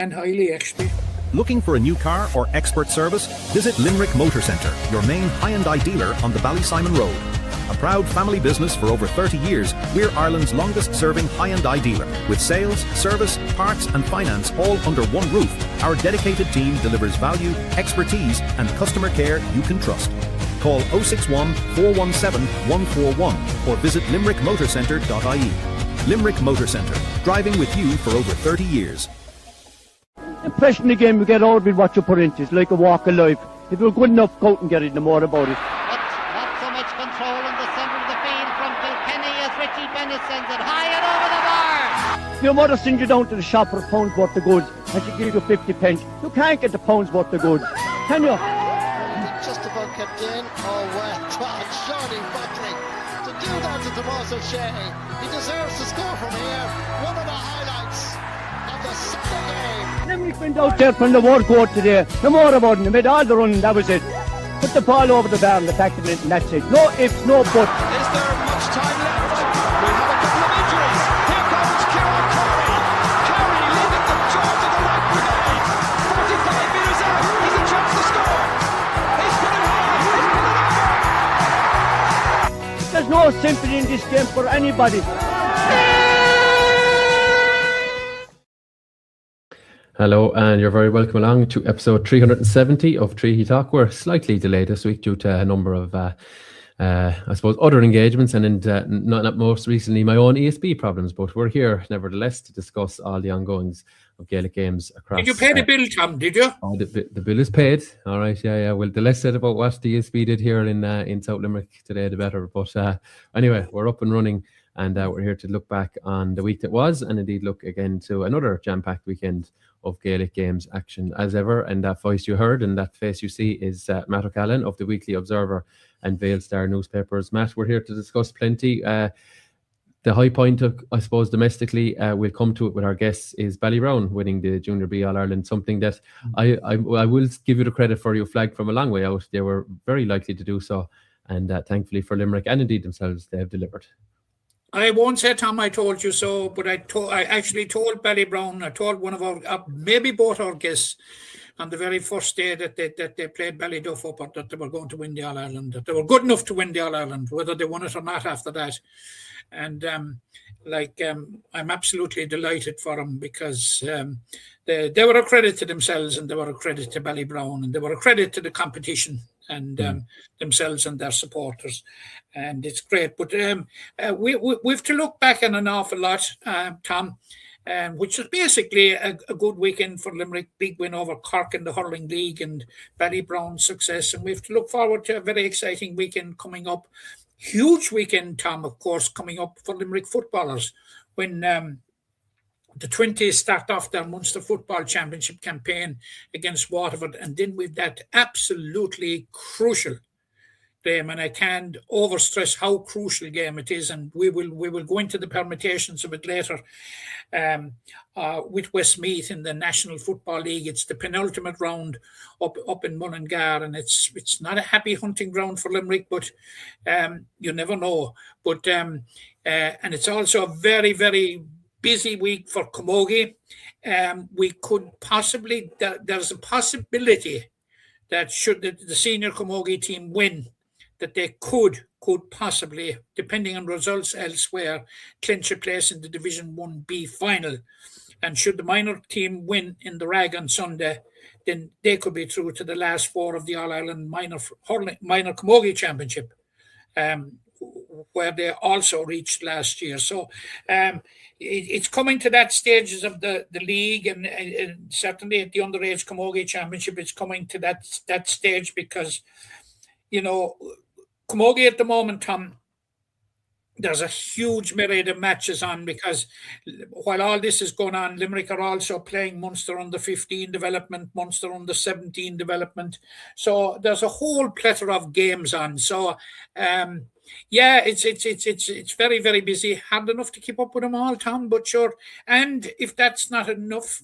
And highly, actually. Looking for a new car or expert service? Visit Limerick Motor Centre, your main high-and-eye dealer on the Ballysimon Road. A proud family business for over 30 years, we're Ireland's longest-serving high-and-eye dealer. With sales, service, parts and finance all under one roof, our dedicated team delivers value, expertise and customer care you can trust. Call 061 417 141 or visit limerickmotorcentre.ie. Limerick Motor Centre, driving with you for over 30 years. The impression the game you get out of it, what you put into it's like a walk of life. If you're good enough, go out and get it, no more about it. Not so much control in the centre of the field from Kilkenny as Richie Bennett sends it high and over the bar. Your mother sends you down to the shop for a pound's worth of goods and she gives you 50 pence. You can't get the pound's worth of goods, can you? Just about kept in. Oh, well done, Johnny Buckley. To do that to Tomás O'Shea, he deserves to score from here. One of the highlights of the Sunday game. Limerick went out there from the word go today. No more about it. They made all the running, that was it. Put the ball over the bar and the back of it, and that's it. No ifs, no buts. Is there much time left? We have a couple of injuries. Here comes Kieran Curry. Curry leaving the jaws of the right brigade. 45 metres out. He's a chance to score. He's put it high. He's put it over. There's no sympathy in this game for anybody. Hello, and you're very welcome along to episode 370 of Treaty Talk. We're slightly delayed this week due to a number of, I suppose, other engagements and not most recently my own ESB problems. But we're here, nevertheless, to discuss all the ongoings of Gaelic games across. Did you pay the bill, Tom? Did you? Oh, the bill is paid. All right, yeah. Well, the less said about what the ESB did here in South Limerick today, the better. But anyway, we're up and running, and we're here to look back on the week that was, and indeed look again to another jam-packed weekend of Gaelic games action as ever. And that voice you heard and that face you see is Matt O'Callaghan of the Weekly Observer and Vale Star newspapers. Matt, we're here to discuss plenty. The high point of, I suppose, domestically, we'll come to it with our guests, is Ballybrown winning the Junior B All-Ireland, something that I will give you the credit for. You flagged from a long way out. They were very likely to do so, and thankfully for Limerick and indeed themselves, they have delivered. I won't say, Tom, I told you so, but I actually told Ballybrown, I told one of our, maybe both our guests, on the very first day that they played Ballyduff up, that they were going to win the All-Ireland, that they were good enough to win the All-Ireland, whether they won it or not after that. And I'm absolutely delighted for them, because they were a credit to themselves, and they were a credit to Ballybrown, and they were a credit to the competition and themselves and their supporters, and it's great. But we've to look back on an awful lot, Tom, which was basically a good weekend for Limerick. Big win over Cork in the Hurling League and Ballybrown's success, and we have to look forward to a very exciting weekend coming up. Huge weekend, Tom, of course, coming up for Limerick footballers when the 20s start off their Munster Football Championship campaign against Waterford, and then with that absolutely crucial game, and I can't overstress how crucial a game it is, and we will go into the permutations of it later. With Westmeath in the National Football League, it's the penultimate round up in Mullingar, and it's not a happy hunting ground for Limerick, but you never know. But and it's also a very, very busy week for Camogie. We could possibly, there's a possibility that should the senior Camogie team win, that they could possibly, depending on results elsewhere, clinch a place in the Division 1B final. And should the minor team win in the Rag on Sunday, then they could be through to the last four of the All-Ireland minor Camogie Championship, where they also reached last year. So it's coming to that stages of the league, and certainly at the underage Camogie Championship, it's coming to that stage, because, you know, Camogie at the moment, Tom, there's a huge myriad of matches on, because while all this is going on, Limerick are also playing Munster under 15 development, Munster under 17 development. So there's a whole plethora of games on. So yeah, it's very, very busy. Hard enough to keep up with them all, Tom, but sure. And if that's not enough,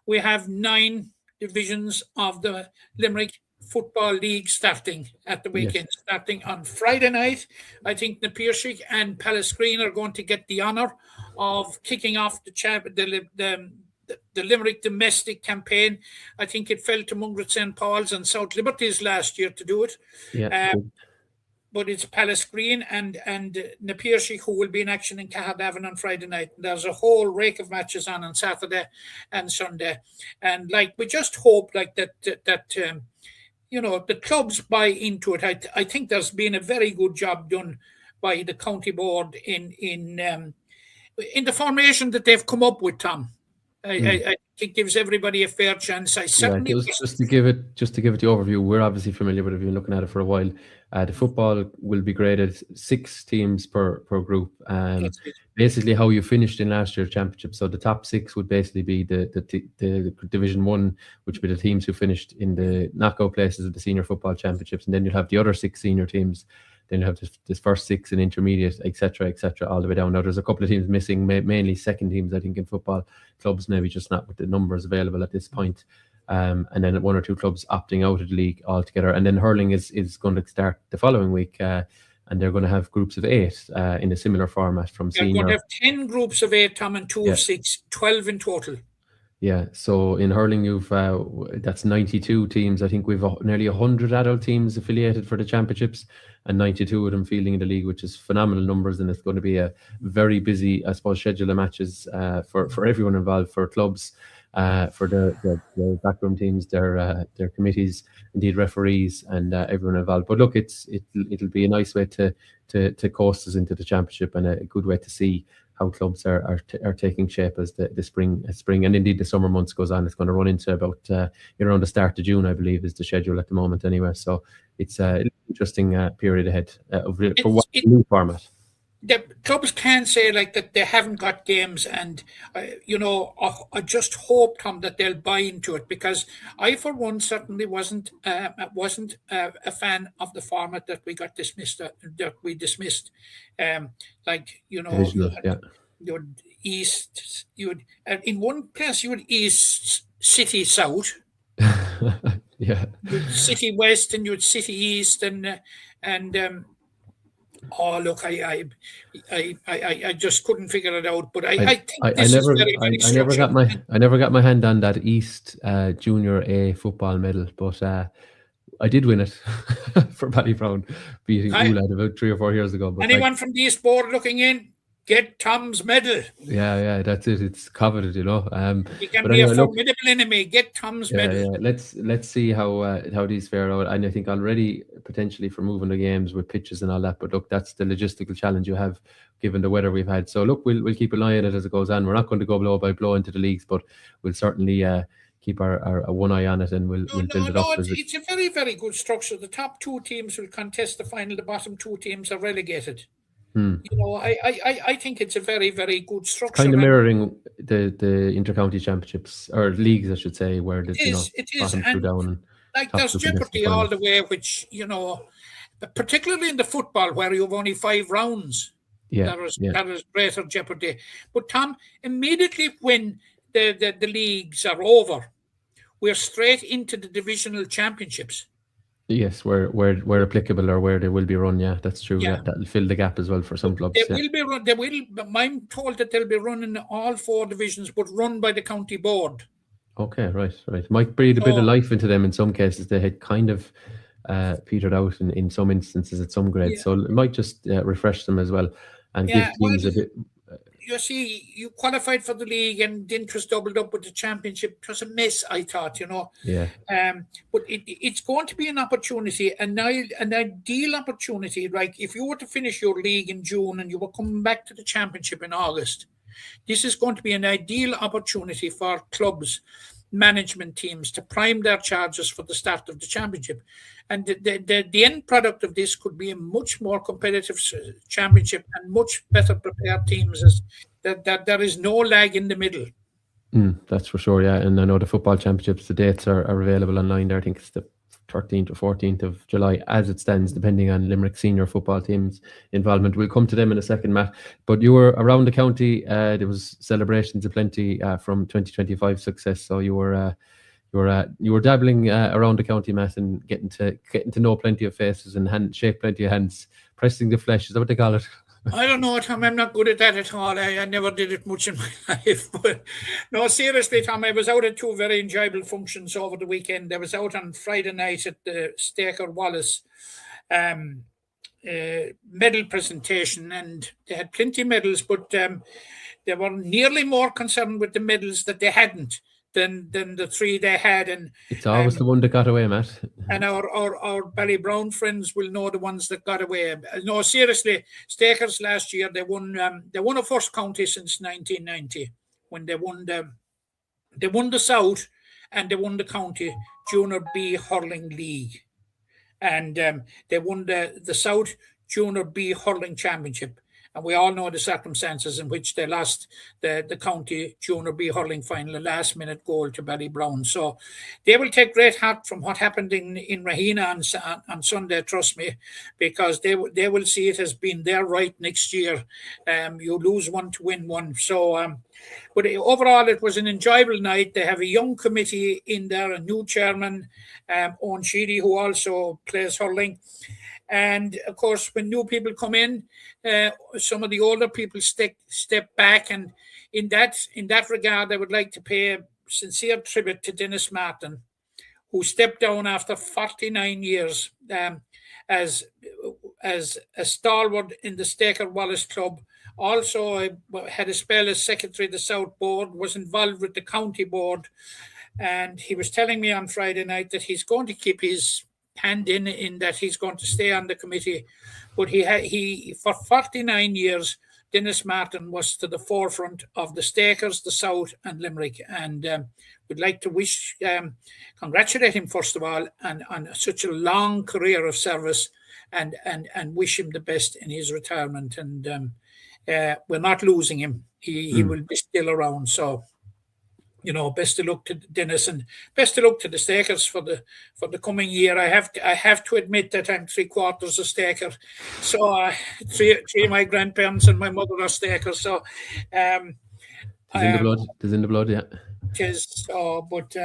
we have 9 divisions of the Limerick Football League starting at the weekend, yes. Starting on Friday night. I think the Piershik and Pallasgreen are going to get the honour of kicking off the the Limerick domestic campaign. I think it fell to Mungret St. Paul's and South Liberties last year to do it. Yeah. But it's Palace Green and Na Piarsaigh, who will be in action in Cahardavin on Friday night. And there's a whole rake of matches on Saturday and Sunday. And like, we just hope like that the clubs buy into it. I think there's been a very good job done by the county board in the formation that they've come up with, Tom. I think it gives everybody a fair chance. I certainly just to give it the overview. We're obviously familiar with it. We've been looking at it for a while. The football will be graded 6 teams per group. Basically, how you finished in last year's championship. So the top 6 would basically be the Division 1, which would be the teams who finished in the knockout places of the senior football championships, and then you'll have the other 6 senior teams. Then you have this first 6 in intermediate, etc., all the way down. Now, there's a couple of teams missing, mainly second teams, I think, in football clubs, maybe just not with the numbers available at this point. And then 1 or 2 clubs opting out of the league altogether. And then hurling is going to start the following week, and they're going to have groups of 8 in a similar format from senior. They're going to have 10 groups of 8, Tom, and 2 of 6, 12 in total. Yeah, so in hurling, you've that's 92 teams. I think we've nearly 100 adult teams affiliated for the championships, and 92 of them fielding in the league, which is phenomenal numbers. And it's going to be a very busy, I suppose, schedule of matches for everyone involved, for clubs, for the backroom teams, their committees, indeed referees, and everyone involved. But look, it'll be a nice way to coast us into the championship, and a good way to see how clubs are taking shape as the spring and indeed the summer months goes on. It's going to run into about around the start of June, I believe, is the schedule at the moment anyway. So it's an interesting period ahead for what new format. The clubs can say like that they haven't got games, and I just hope, Tom, that they'll buy into it, because I, for one, certainly wasn't a fan of the format that we got dismissed. You would east, you would in one place you would east city south, yeah, city west, and you would city east, and oh look, I just couldn't figure it out. But I think this is very, very structured. I never got my hand on that East Junior A football medal, but I did win it for Ballybrown, beating Ulad about 3 or 4 years ago. But anyone from the East Board looking in, get Tom's medal. Yeah, that's it. It's coveted, You can be a formidable enemy. Get Tom's medal. Yeah. Let's see how these fare out. And I think already potentially for moving the games with pitches and all that. But look, that's the logistical challenge you have given the weather we've had. So look, we'll keep an eye on it as it goes on. We're not going to go blow by blow into the leagues, but we'll certainly keep our one eye on it, and we'll build it up. It's a very, very good structure. The top 2 teams will contest the final. The bottom 2 teams are relegated. I think it's a very, very good structure. Kind of mirroring the intercounty championships, or leagues, I should say, where the bottom 2 down. Like there's jeopardy all the way, which particularly in the football where you have only 5 rounds. That is greater jeopardy. But Tom, immediately when the leagues are over, we're straight into the divisional championships. Yes, where applicable, or where they will be run. Yeah, that's true. Yeah. That'll fill the gap as well for some clubs. Will be run. I'm told that they'll be running all 4 divisions, but run by the county board. Okay, right. Might breathe a bit of life into them in some cases. They had kind of petered out in some instances at some grades, so it might just refresh them as well and give teams a bit. You see, you qualified for the league and the interest doubled up with the championship. It was a mess, I thought, Yeah. But it's going to be an opportunity, an ideal opportunity. Like if you were to finish your league in June and you were coming back to the championship in August, this is going to be an ideal opportunity for clubs, management teams to prime their charges for the start of the championship. And the end product of this could be a much more competitive championship and much better prepared teams, as that there is no lag in the middle. That's for sure, yeah. And I know the football championships, the dates are available online there. I think it's the 13th or 14th of July as it stands, depending on Limerick senior football team's involvement. We'll come to them in a second, Matt. But you were around the county. There was celebrations aplenty from 2025 success. So you were dabbling around the county, Matt, and getting to know plenty of faces and shake plenty of hands, pressing the flesh. Is that what they call it? I don't know, Tom. I'm not good at that at all. I never did it much in my life. But no, seriously, Tom, I was out at two very enjoyable functions over the weekend. I was out on Friday night at the Staker Wallace medal presentation, and they had plenty of medals, but they were nearly more concerned with the medals that they hadn't than the three they had. And it's always the one that got away, Matt. And our Ballybrown friends will know the ones that got away. No, seriously, Stakers last year they won a first county since 1990 when they won the South and they won the county Junior B Hurling League, and they won the South Junior B Hurling Championship. And we all know the circumstances in which they lost the county junior B hurling final, a last-minute goal to Ballybrown. So they will take great heart from what happened in Rahina on Sunday, trust me, because they will see it as being their right next year. You lose one to win one. So, but overall, it was an enjoyable night. They have a young committee in there, a new chairman, Owen Sheedy, who also plays hurling. And of course, when new people come in, some of the older people step back. And in that regard, I would like to pay a sincere tribute to Dennis Martin, who stepped down after 49 years as a stalwart in the Staker Wallace Club. Also, had a spell as secretary of the South Board, was involved with the county board. And he was telling me on Friday night that he's going to keep his hand in that he's going to stay on the committee. But he for 49 years, Dennis Martin was to the forefront of the Stakers, the South and Limerick. And we'd like to congratulate him, first of all, on such a long career of service and wish him the best in his retirement. And we're not losing him. He will be still around. So, best of luck to Dennis and best of luck to the Stakers for the coming year. I have to admit that I'm 3/4 a Staker, so three of my grandparents and my mother are Stakers. So, it's in the blood. It's in the blood, yeah. It is. So, but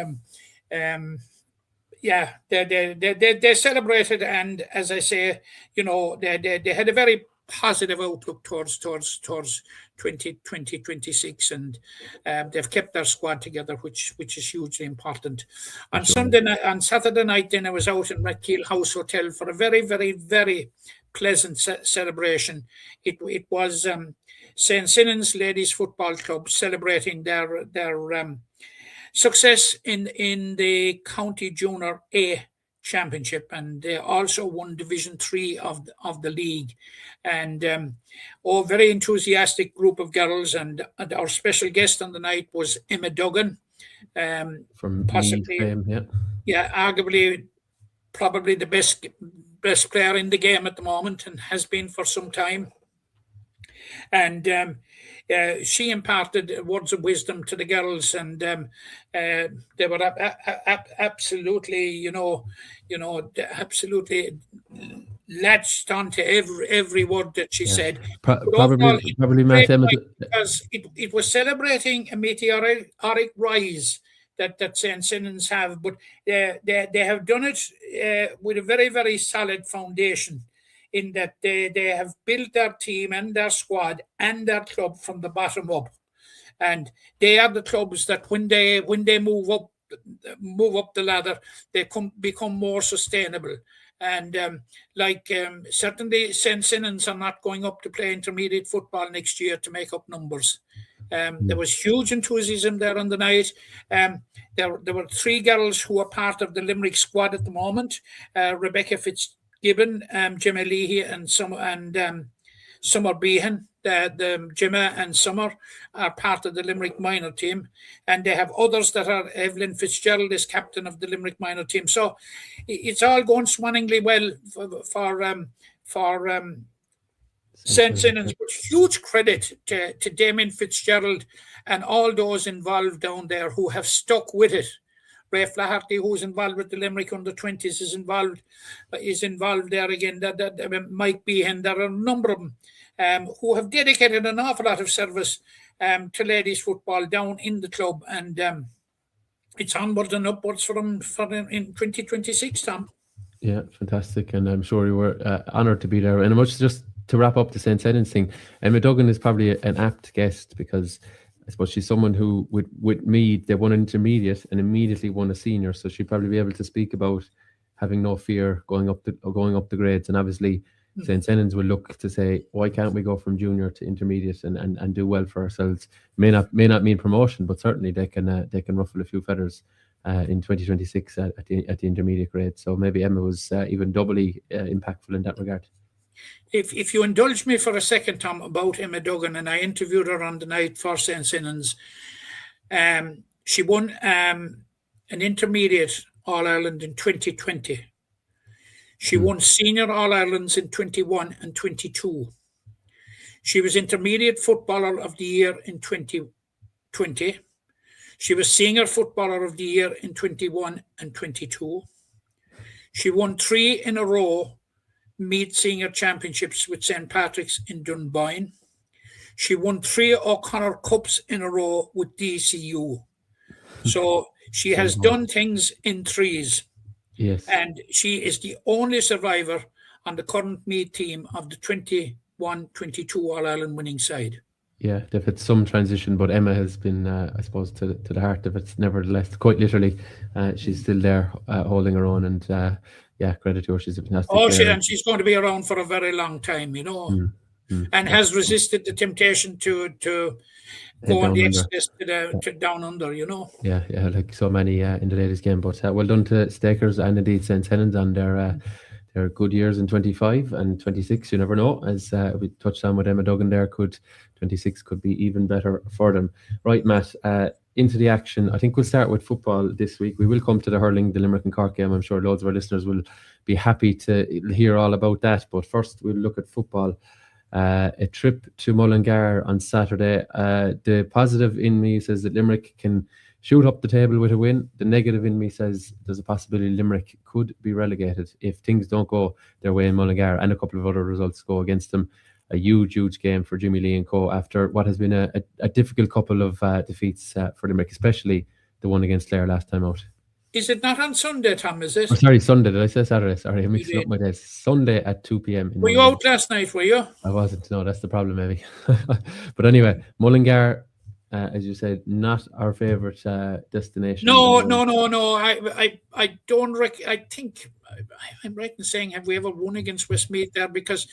yeah, they celebrated, and as I say, they had a very positive outlook towards 2026, and they've kept their squad together, which is hugely important. On Saturday night, then I was out in Redkeel House Hotel for a very, very, very pleasant celebration. It was St. Sinan's Ladies Football Club celebrating their success in the County Junior A Championship, and they also won Division 3 of the league. And very enthusiastic group of girls, and our special guest on the night was Emma Duggan, from possibly fame, arguably probably the best player in the game at the moment, and has been for some time. And she imparted words of wisdom to the girls, and they were absolutely, absolutely latched onto every word that she said. Probably Matt, because it was celebrating a meteoric rise that St. Sinan's have, but they have done it with a very, very solid foundation, in that they have built their team and their squad and their club from the bottom up. And they are the clubs that when they move up the ladder, they become more sustainable. And certainly St. Sinan's are not going up to play intermediate football next year to make up numbers. There was huge enthusiasm there on the night. There were three girls who are part of the Limerick squad at the moment: Rebecca Fitzgibbon, Gemma Leahy, and Summer Behan. The Gemma and Summer are part of the Limerick minor team, and they have others that are. Evelyn Fitzgerald is captain of the Limerick minor team. So it's all going swimmingly well for St. Sinan's. But huge credit to Damien Fitzgerald and all those involved down there who have stuck with it. Ray Flaherty, who's involved with the Limerick under-20s, is involved there again. Mike Behan, there are a number of them who have dedicated an awful lot of service to ladies football down in the club, and it's onwards and upwards for them in 2026, Tom. Yeah, fantastic, and I'm sure you were honoured to be there. And I must just to wrap up the St. Senans thing, Emma Duggan is probably an apt guest because I suppose she's someone who, with me, they won an intermediate and immediately won a senior, so she'd probably be able to speak about having no fear going up the grades. And obviously, St. Senans will look to say, why can't we go from junior to intermediate and do well for ourselves? May not mean promotion, but certainly they can ruffle a few feathers in 2026 at the intermediate grade. So maybe Emma was even doubly impactful in that regard. If you indulge me for a second, Tom, about Emma Duggan, and I interviewed her on the night for St. Senans, she won an intermediate All-Ireland in 2020. She won senior All-Irelands in 21 and 22. She was intermediate footballer of the year in 2020. She was senior footballer of the year in 21 and 22. She won 3 in a row Meath Senior Championships with St. Patrick's in Dunboyne. She won 3 O'Connor Cups in a row with DCU. So she has done things in threes. Yes. And she is the only survivor on the current Meath team of the 21-22 All-Ireland winning side. Yeah, they've had some transition, but Emma has been, I suppose, to the heart of it, nevertheless, quite literally. She's still there holding her own, and credit to her. She's a fantastic player. And she's going to be around for a very long time, and has resisted the temptation to go on the express to down under, Yeah, like so many in the ladies' game. But well done to Stakers and indeed St. Helens on their good years in 25 and 26. You never know, as we touched on with Emma Duggan there, 26 could be even better for them. Right, Matt, into the action. I think we'll start with football this week. We will come to the hurling, the Limerick and Cork game. I'm sure loads of our listeners will be happy to hear all about that. But first, we'll look at football. A trip to Mullingar on Saturday. The positive in me says that Limerick can shoot up the table with a win. The negative in me says there's a possibility Limerick could be relegated if things don't go their way in Mullingar and a couple of other results go against them. A huge game for Jimmy Lee and co after what has been a difficult couple of defeats for Limerick, especially the one against Clare last time out. Is it not on Sunday, Tom, is it? Oh, sorry, Sunday. Did I say Saturday? Sorry, I'm mixing up my days. Sunday at 2 p.m. Were you out last night, were you? I wasn't. No, that's the problem, maybe. But anyway, Mullingar, as you said, not our favourite destination. No. I don't I think I'm right in saying, have we ever won against Westmeath there? Because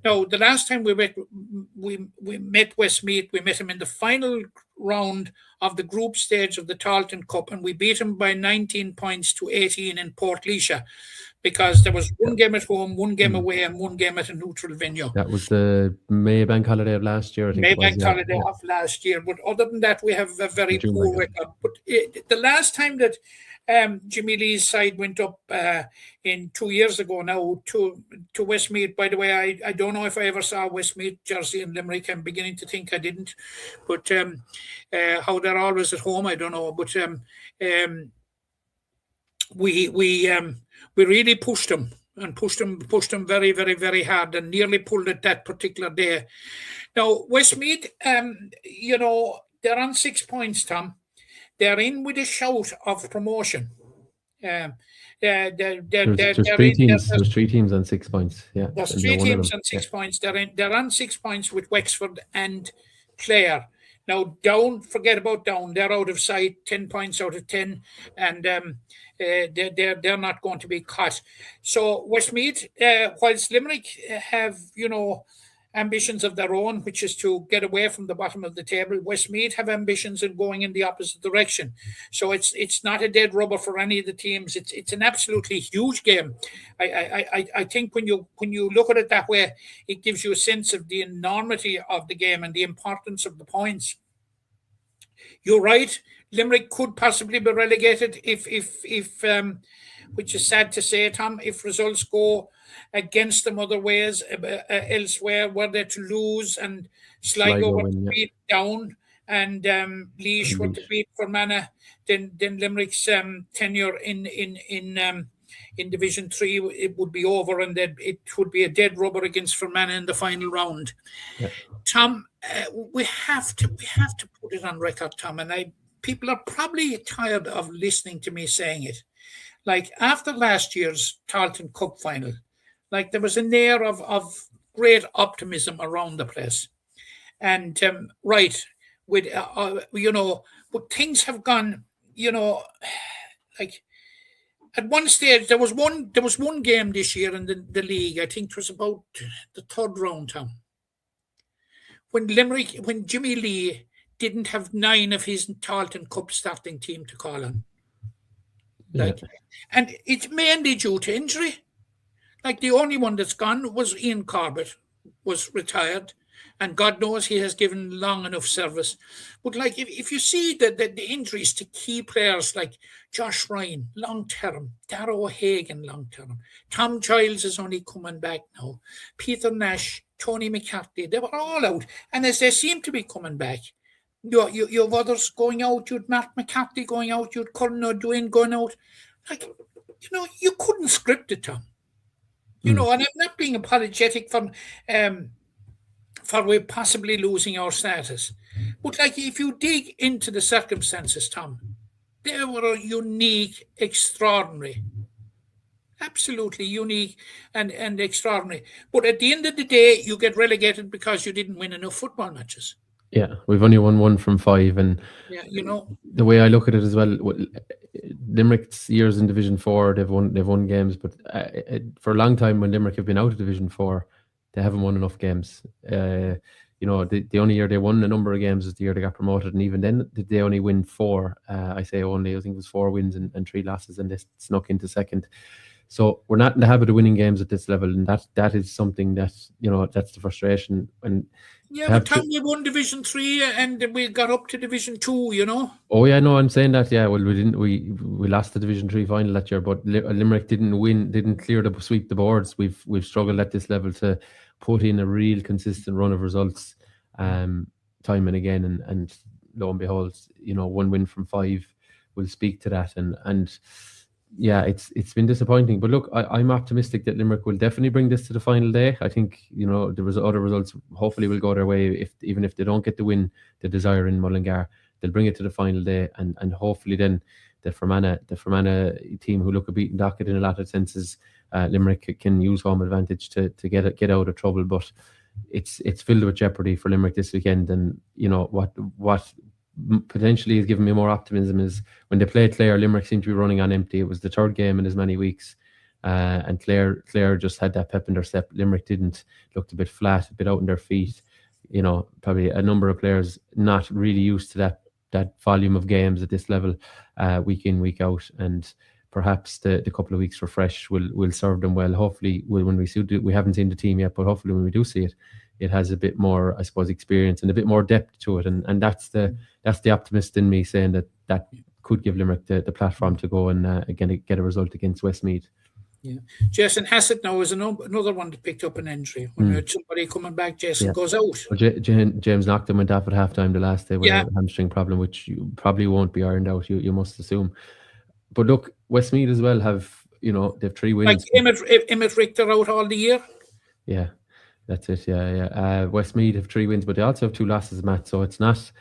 no, the last time we met Westmeath, we met them in the final round of the group stage of the Tarleton Cup, and we beat them by 19 points to 18 in Port Leisha, because there was one game at home, one game away, and one game at a neutral venue. That was the May Bank holiday of last year, I think. Holiday of last year. But other than that, we have a very poor record. But the last time that Jimmy Lee's side went up in 2 years ago now to Westmeath. By the way, I don't know if I ever saw Westmeath jersey in Limerick. I'm beginning to think I didn't. But how they're always at home, I don't know. But we really pushed them very, very, very hard, and nearly pulled it that particular day. Now, Westmeath, they're on 6 points, Tom. They're in with a shout of promotion. There's 3 teams on 6 points. Yeah, there's 3 teams on 6 points. They're on 6 points with Wexford and Clare. Now, Down, forget about Down. They're out of sight, 10 points out of 10, and they're not going to be caught. So Westmeath, whilst Limerick have, ambitions of their own, which is to get away from the bottom of the table, Westmeath have ambitions in going in the opposite direction. So it's not a dead rubber for any of the teams. It's an absolutely huge game. I think when you look at it that way, it gives you a sense of the enormity of the game and the importance of the points. You're right. Limerick could possibly be relegated if which is sad to say, Tom, if results go against them other ways elsewhere, were they to lose and Sligo were to beat Down and Laois were to beat Fermanagh, then Limerick's tenure in Division 3 it would be over, and it would be a dead rubber against Fermanagh in the final round. Yeah. Tom, we have to put it on record, Tom, and people are probably tired of listening to me saying it. Like after last year's Tarleton Cup final, like there was an air of great optimism around the place. And with but things have gone, like at one stage there was one game this year in the league. I think it was about the third round, Tom, when Jimmy Lee didn't have 9 of his Tarleton Cup starting team to call on. And it's mainly due to injury. Like the only one that's gone was Ian Corbett, was retired, and God knows he has given long enough service. But like if you see the injuries to key players like Josh Ryan, long term, Darrow O'Hagan, long term, Tom Giles is only coming back now, Peter Nash, Tony McCarthy, they were all out. And as they seem to be coming back, you have others going out, you had Matt McCarthy going out, you had Colin O'Dwayne going out. Like, you couldn't script it, Tom. And I'm not being apologetic for we possibly losing our status. But like, if you dig into the circumstances, Tom, they were unique, extraordinary. Absolutely unique and extraordinary. But at the end of the day, you get relegated because you didn't win enough football matches. Yeah, we've only won 1 from 5, and the way I look at it as well, Limerick's years in Division 4, they've won games, but for a long time when Limerick have been out of Division 4, they haven't won enough games. The only year they won a number of games is the year they got promoted, and even then they only win 4. I think it was 4 wins and 3 losses, and they snuck into second. So we're not in the habit of winning games at this level, and that is something that that's the frustration. And but Tom, we won Division 3 and we got up to Division 2, Oh yeah, no, I'm saying that. Yeah, well, we didn't. We lost the Division 3 final that year, but Limerick didn't sweep the boards. We've struggled at this level to put in a real consistent run of results, time and again, and lo and behold, 1 win from 5 will speak to that, and. Yeah, it's been disappointing, but look, I'm optimistic that Limerick will definitely bring this to the final day. I think there was other results hopefully will go their way. Even if they don't get the win they desire in Mullingar, they'll bring it to the final day, and hopefully then the Fermanagh team, who look a beaten docket in a lot of senses, Limerick can use home advantage to get out of trouble. But it's filled with jeopardy for Limerick this weekend, and what potentially has given me more optimism is when they played Clare, Limerick seemed to be running on empty. It was the third game in as many weeks, and Clare just had that pep in their step. Limerick didn't. Looked a bit flat, a bit out on their feet. Probably a number of players not really used to that volume of games at this level, week in, week out, and perhaps the couple of weeks refresh will serve them well. Hopefully, when we haven't seen the team yet, but hopefully when we do see it, it has a bit more, I suppose, experience and a bit more depth to it, and that's the optimist in me saying that could give Limerick the platform to go and again get a result against Westmeath. Yeah, Jason Hassett now is another one that picked up an injury. When had somebody coming back, Jason goes out. Well, James Nocton went off at half-time the last day with a hamstring problem, which you probably won't be ironed out, you must assume. But look, Westmeath as well have, they've 3 wins. Like Emmett Richter out all the year. Yeah, that's it. Yeah. Westmeath have 3 wins, but they also have 2 losses, Matt. So it's not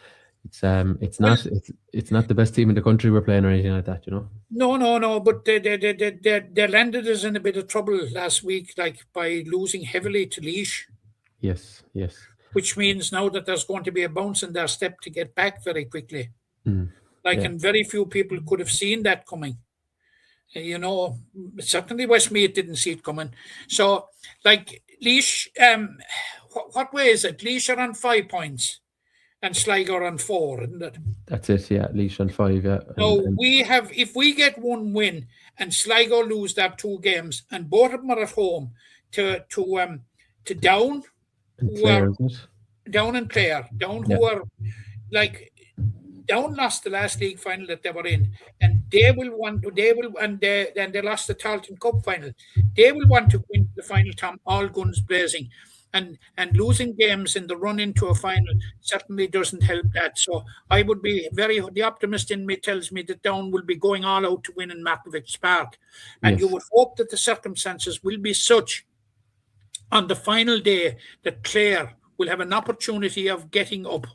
the best team in the country we're playing or anything like that, No. But they landed us in a bit of trouble last week, like by losing heavily to Laois. Yes. Which means now that there's going to be a bounce in their step to get back very quickly. And very few people could have seen that coming. Certainly Westmeath didn't see it coming. So, like Laois, what way is it? Laois are on 5 points. And Sligo on 4, isn't it? That's it, yeah. Laois on 5, yeah. If we get 1 win and Sligo lose their 2 games, and both of them are at home to Down, Down and Clare, who are like Down lost the last league final that they were in, and they lost the Tarleton Cup final. They will want to win the final, Tom, all guns blazing. And losing games in the run into a final certainly doesn't help that. So I would be the optimist in me tells me that Down will be going all out to win in Markovic Park. And you would hope that the circumstances will be such on the final day that Clare will have an opportunity of getting up.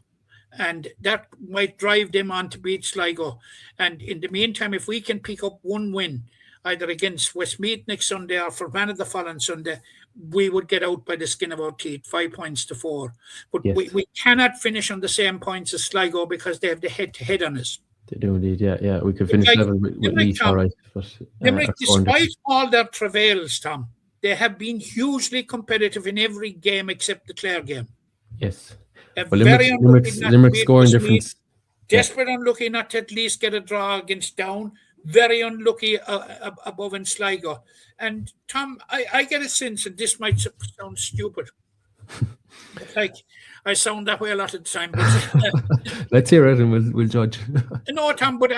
And that might drive them on to beat Sligo. And in the meantime, if we can pick up 1 win either against Westmeath next Sunday or Fermanagh the following Sunday, we would get out by the skin of our teeth, 5 points to 4. But Yes. we cannot finish on the same points as Sligo because they have the head-to-head on us. They do indeed, yeah. We could finish level with Leith, all right. But, Limerick, despite all their travails, Tom, they have been hugely competitive in every game except the Clare game. Yes. Well, Limerick's scoring difference. Desperate unlucky not to at least get a draw against Down. Very unlucky above in Sligo. And Tom, I get a sense, and this might sound stupid, like I sound that way a lot of the time. But let's hear it, and we'll judge. No, Tom, but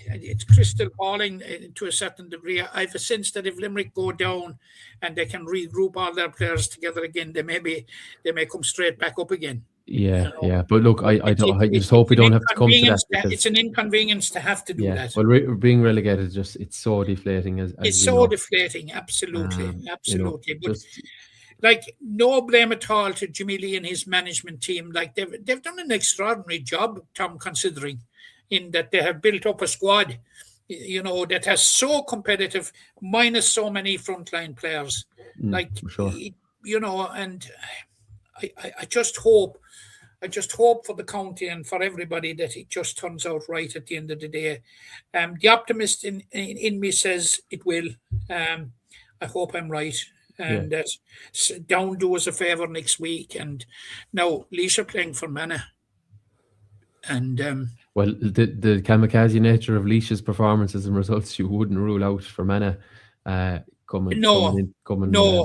it's crystal balling to a certain degree. I have a sense that if Limerick go down and they can regroup all their players together again, they may come straight back up again. Yeah, yeah. But look, I just hope we don't have to come to that. It's an inconvenience to have to do that. Well, being relegated, it's so deflating. It's so deflating, absolutely. But like, no blame at all to Jimmy Lee and his management team. Like, they've done an extraordinary job, Tom, considering in that they have built up a squad, that has so competitive, minus so many frontline players. For sure. And I just hope for the county and for everybody that it just turns out right at the end of the day. The optimist in me says it will. I hope I'm right. And Down do us a favour next week. And now Laois are playing for Fermanagh. And well, the kamikaze nature of Laois's performances and results, you wouldn't rule out Fermanagh coming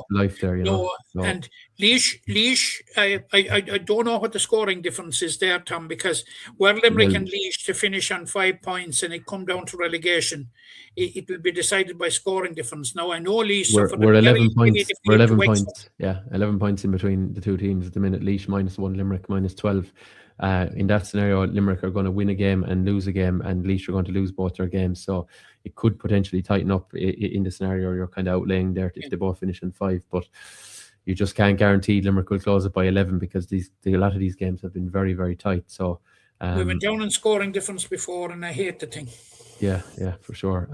life there, No. And Laois, I don't know what the scoring difference is there, Tom, because were Limerick and Laois to finish on 5 points and it come down to relegation, it will be decided by scoring difference. Now I know Laois we're 11 points. We're 11 points. Yeah, 11 points in between the two teams at the minute. Laois -1, Limerick -12. In that scenario, Limerick are going to win a game and lose a game, and Laois are going to lose both their games. So it could potentially tighten up in the scenario you're kind of outlaying there if they both finish in 5. But you just can't guarantee Limerick will close it by 11 because a lot of these games have been very, very tight. So we went down in scoring difference before, and I hate the thing. Yeah, for sure.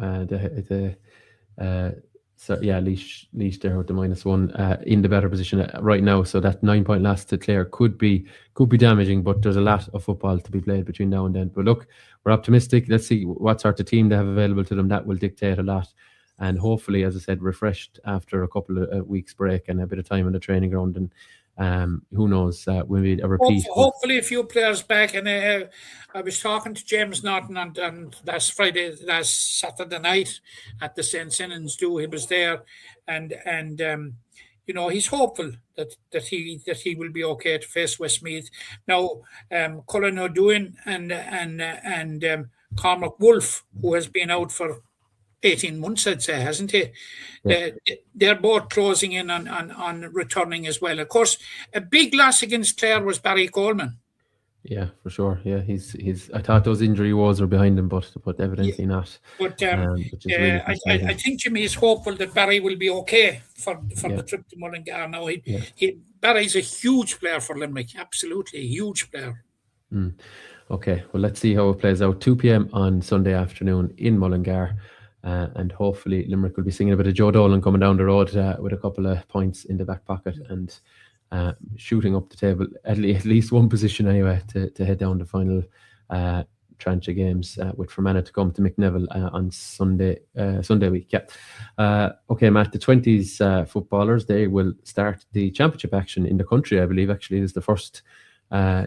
So yeah, Laois there with the -1 in the better position right now. So that 9-point loss to Clare could be damaging, but there's a lot of football to be played between now and then. But look, we're optimistic. Let's see what sort of team they have available to them. That will dictate a lot. And hopefully, as I said, refreshed after a couple of weeks break and a bit of time on the training ground. And who knows, will be a repeat. Hopefully a few players back. And I was talking to James Norton on last Saturday night at the St. Senans do. He was there, and he's hopeful that he will be okay to face Westmeath. Now, Colin O'Doin and Cormac Wolfe, who has been out for 18 months, I'd say, hasn't he? Yeah. They're both closing in on returning as well. Of course, a big loss against Clare was Barry Coleman. Yeah, for sure. Yeah, he's. I thought those injury woes were behind him, but evidently not. But really I think Jimmy is hopeful that Barry will be okay for the trip to Mullingar. Now, Barry's a huge player for Limerick. Absolutely, a huge player. Okay, well, let's see how it plays out. 2 p.m. on Sunday afternoon in Mullingar. And hopefully Limerick will be singing a bit of Joe Dolan coming down the road with a couple of points in the back pocket and shooting up the table at least one position anyway to head down the final tranche of games with Fermanagh to come to McNeville on Sunday week. Okay, Matt, the 20s footballers, they will start the championship action in the country. I believe actually is the first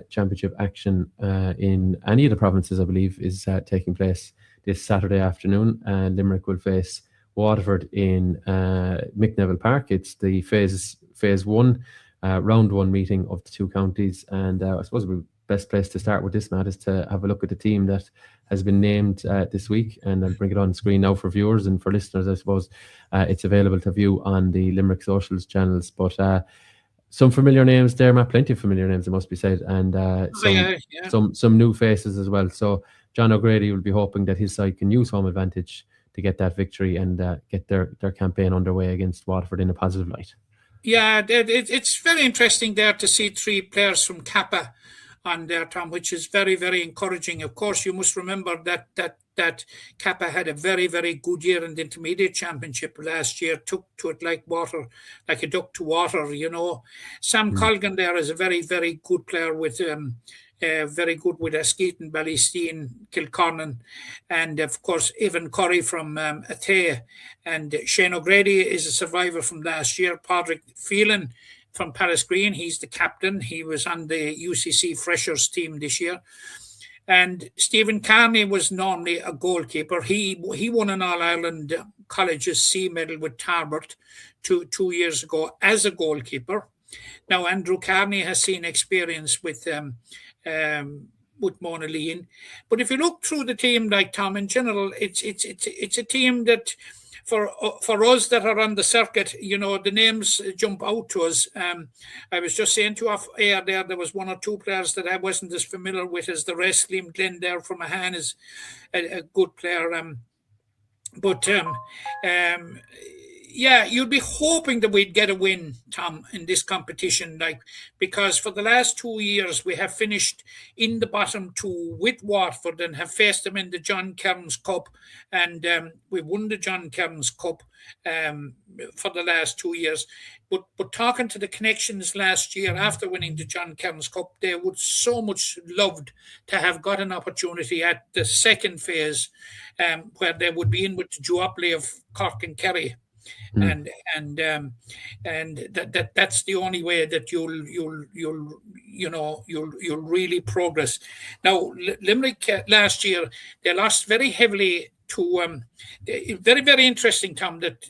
championship action in any of the provinces, I believe, is taking place this Saturday afternoon. Limerick will face Waterford in McNeville Park. It's the phase 1, round 1 meeting of the two counties. And I suppose the best place to start with this, Matt, is to have a look at the team that has been named this week. And I'll bring it on screen now for viewers and for listeners, I suppose. It's available to view on the Limerick socials channels. But some familiar names there, Matt, plenty of familiar names, it must be said. And some new faces as well. So John O'Grady will be hoping that his side can use home advantage to get that victory and get their campaign underway against Waterford in a positive light. Yeah, it's very interesting there to see 3 players from Kappa on there, Tom, which is very, very encouraging. Of course, you must remember that Kappa had a very, very good year in the intermediate championship last year, took to it like water, like a duck to water, Sam Colgan there is a very, very good player with very good with Askeaton, Ballysteen, Kilcornan, and of course Evan Curry from Athay, and Shane O'Grady is a survivor from last year. Padraig Phelan from Paris Green, he's the captain. He was on the UCC Freshers team this year. And Stephen Carney was normally a goalkeeper. He won an All-Ireland Colleges C medal with Tarbert 2 years ago as a goalkeeper. Now Andrew Carney has seen experience with Mona Lean. But if you look through the team, like Tom, in general, it's a team that for us that are on the circuit, the names jump out to us. I was just saying to you off air there was one or two players that I wasn't as familiar with as the rest. Liam Glenn there from Mahan is a good player. Yeah, you'd be hoping that we'd get a win, Tom, in this competition, because for the last 2 years we have finished in the bottom two with Waterford and have faced them in the John Kearns Cup, and we won the John Kearns Cup for the last 2 years. But talking to the connections last year after winning the John Kearns Cup, they would so much loved to have got an opportunity at the second phase, where they would be in with the duopoly of Cork and Kerry. And that's the only way that you'll really progress. Now Limerick last year they lost very heavily to very, very interesting, Tom, that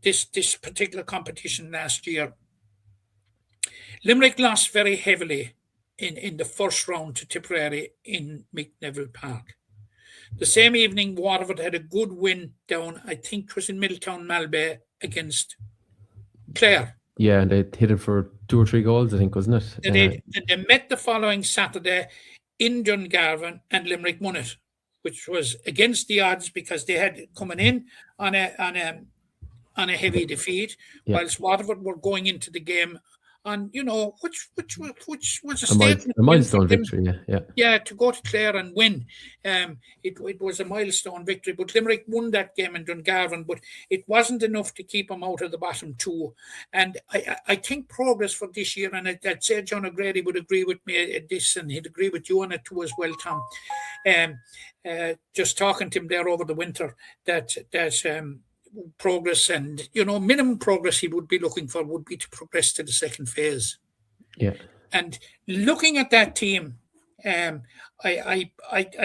this particular competition last year. Limerick lost very heavily in the first round to Tipperary in McNeville Park. The same evening, Waterford had a good win down, I think it was in Middletown Malbay, against Clare. Yeah, and they hit it for 2 or 3 goals, I think, wasn't it? And they met the following Saturday in Dungarvan, and Limerick won it, which was against the odds because they had coming in on a heavy defeat, whilst Waterford were going into the game on, which was a statement. A milestone victory, yeah. Yeah, to go to Clare and win. It was a milestone victory, but Limerick won that game in Dungarvan, but it wasn't enough to keep them out of the bottom two. And I think progress for this year, and I'd say John O'Grady would agree with me at this, and he'd agree with you on it too as well, Tom. Just talking to him there over the winter, that progress and minimum progress he would be looking for would be to progress to the second phase. Yeah. And looking at that team, I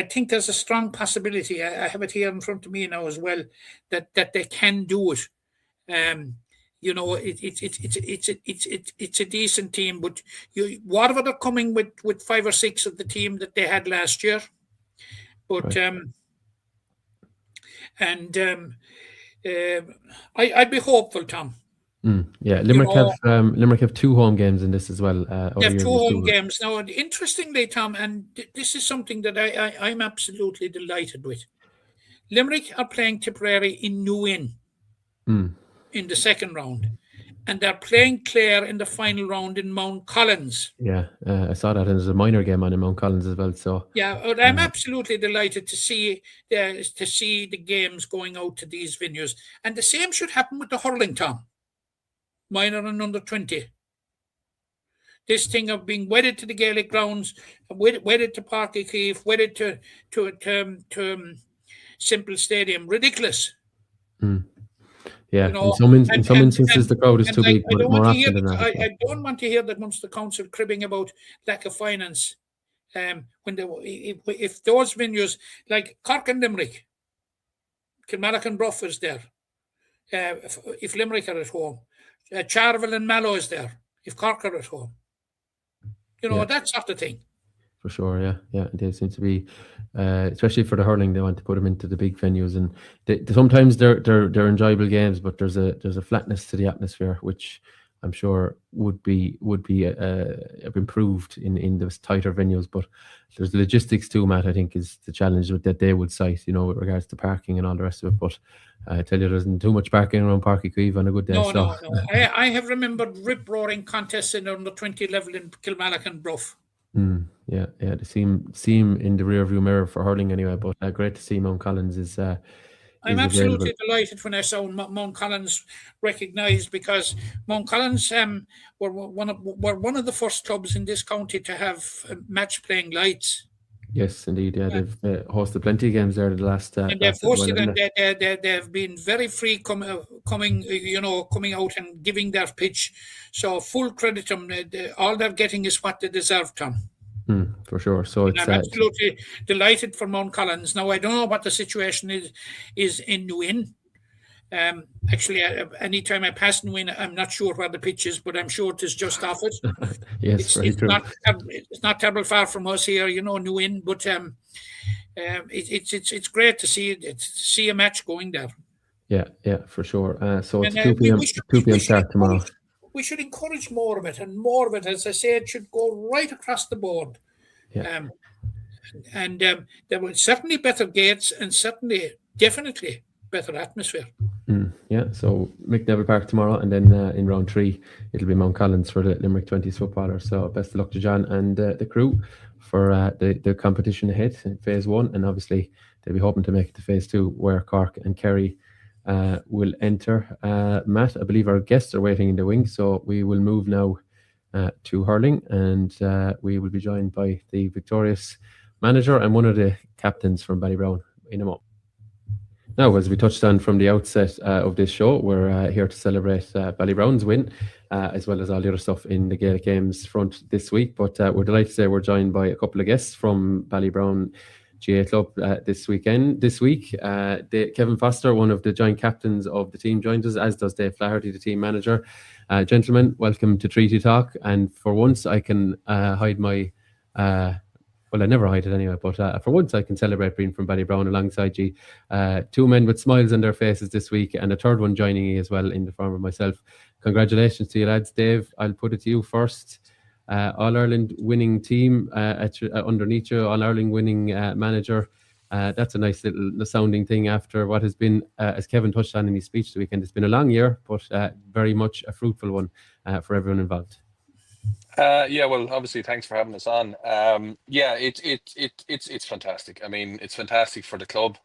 think there's a strong possibility. I have it here in front of me now as well that they can do it. It's a decent team, but Waterford are coming with 5 or 6 of the team that they had last year, but right. I'd be hopeful, Tom. Yeah, Limerick have 2 home games in this as well. They have 2 home games now. And interestingly, Tom, and this is something that I'm absolutely delighted with. Limerick are playing Tipperary in New Inn in the second round, and they're playing Clare in the final round in Mount Collins. Yeah, I saw that, and there's a minor game on in Mount Collins as well. So yeah, but I'm absolutely delighted to see the games going out to these venues, and the same should happen with the hurling, Tom. Minor and under 20. This thing of being wedded to the Gaelic grounds, wedded to Páirc Uí Chaoimh, wedded to Simple Stadium, ridiculous. Yeah, in some instances the crowd is too big, but more often than not. I don't want to hear that Munster Council cribbing about lack of finance. If those venues like Cork and Limerick, Kilmallock and Bruff is there. If Limerick are at home, Charleville and Mallow is there. If Cork are at home, that sort of thing. For sure, yeah, they seem to be, especially for the hurling, they want to put them into the big venues, and sometimes they're enjoyable games, but there's a flatness to the atmosphere, which I'm sure would be improved in those tighter venues. But there's the logistics too, Matt. I think is the challenge that they would cite, with regards to parking and all the rest of it. But I tell you, there's not too much parking around Páirc Uí Chaoimh on a good day. No. I have remembered rip-roaring contests in under 20 level in Kilmallock and Bruff. Yeah, they seem in the rearview mirror for hurling anyway. But great to see Mount Collins is I'm available. absolutely delighted when I saw Mount Collins recognised, because Mount Collins were one of the first clubs in this county to have match playing lights. Yes, indeed. Yeah, they've hosted plenty of games there the last. And they've little while, hosted, haven't and they? they've been very free coming out and giving their pitch. So full credit to them. All they're getting is what they deserve, Tom. For sure. So And it's I'm absolutely delighted for Mount Collins. Now, I don't know what the situation is in New Inn. Actually, anytime I pass New Inn, I'm not sure where the pitch is, but I'm sure it is just off it. yes, very true. It's not terrible far from us here, New Inn. But it's great to see a match going there. Yeah, for sure. So it's And 2 p.m. start tomorrow. We should encourage more of it, and more of it. As I say, it should go right across the board. Yeah. And there were certainly better gates, and definitely better atmosphere. Yeah, so Mick Neville Park tomorrow, and then in round 3 it'll be Mount Collins for the Limerick 20s footballers. So best of luck to John and the crew for the competition ahead in phase 1, and obviously they'll be hoping to make it to phase 2, where Cork and Kerry will enter. Matt, I believe our guests are waiting in the wing, so we will move now to hurling, and we will be joined by the victorious manager and one of the captains from Ballybrown in a moment. Now, as we touched on from the outset of this show, we're here to celebrate Ballybrown's win, as well as all the other stuff in the Gaelic Games front this week. But we're delighted to say we're joined by a couple of guests from Ballybrown GA Club this week. Kevin Foster, one of the joint captains of the team, joins us, as does Dave Flaherty, the team manager. Gentlemen, welcome to Treaty Talk. And for once, I can hide my... well, I never hide it anyway, but for once I can celebrate being from Ballybrown alongside you. 2 men with smiles on their faces this week, and a third one joining you as well in the form of myself. Congratulations to you lads. Dave, I'll put it to you first. All-Ireland winning team underneath you, All-Ireland winning manager. That's a nice little sounding thing after what has been, as Kevin touched on in his speech the weekend, it's been a long year, but very much a fruitful one for everyone involved. Yeah, well, obviously, thanks for having us on. Yeah, it's fantastic. I mean, it's fantastic for the club,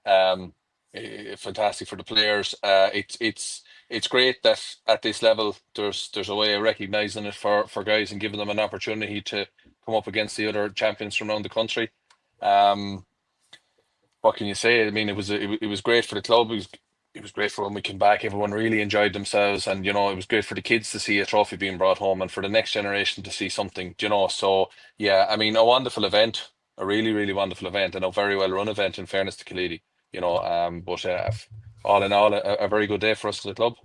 fantastic for the players. It's great that at this level there's a way of recognising it for guys and giving them an opportunity to come up against the other champions from around the country. What can you say? I mean, it was great for the club. It was great for when we came back. Everyone really enjoyed themselves, and it was great for the kids to see a trophy being brought home, and for the next generation to see something. So yeah, I mean, a wonderful event, a really, really wonderful event, and a very well run event. In fairness to Kaleedy, but all in all, a very good day for us as a club.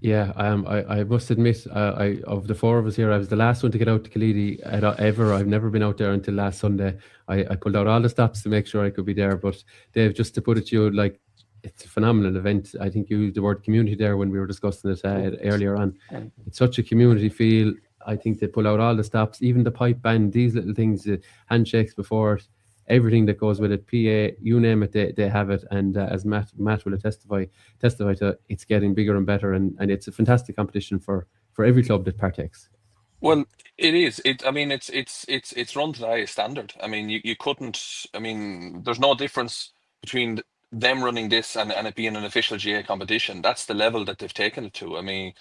Yeah, I must admit, of the 4 of us here, I was the last one to get out to Kaleedy ever. I've never been out there until last Sunday. I pulled out all the stops to make sure I could be there. But Dave, just to put it to you, like, it's a phenomenal event. I think you used the word community there when we were discussing it earlier on. It's such a community feel. I think they pull out all the stops, even the pipe band, these little things, the handshakes before it, everything that goes with it, PA, you name it, they have it. And as Matt will testify to, it's getting bigger and better, and it's a fantastic competition for every club that partakes. Well, it is. I mean, it's run to the highest standard. I mean, you couldn't. I mean, there's no difference between them running this and it being an official GA competition. That's the level that they've taken it to. I mean,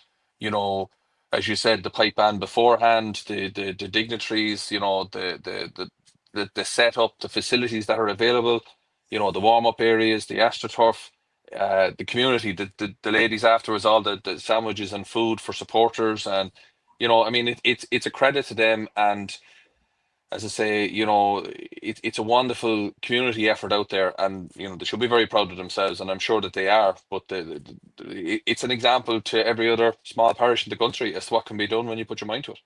as you said, the pipe band beforehand, the dignitaries, the setup, the facilities that are available, the warm-up areas, the AstroTurf, the community, the ladies afterwards, all the sandwiches and food for supporters, and I mean, it's a credit to them. And as I say, it's a wonderful community effort out there, and they should be very proud of themselves, and I'm sure that they are. But it's an example to every other small parish in the country as to what can be done when you put your mind to it.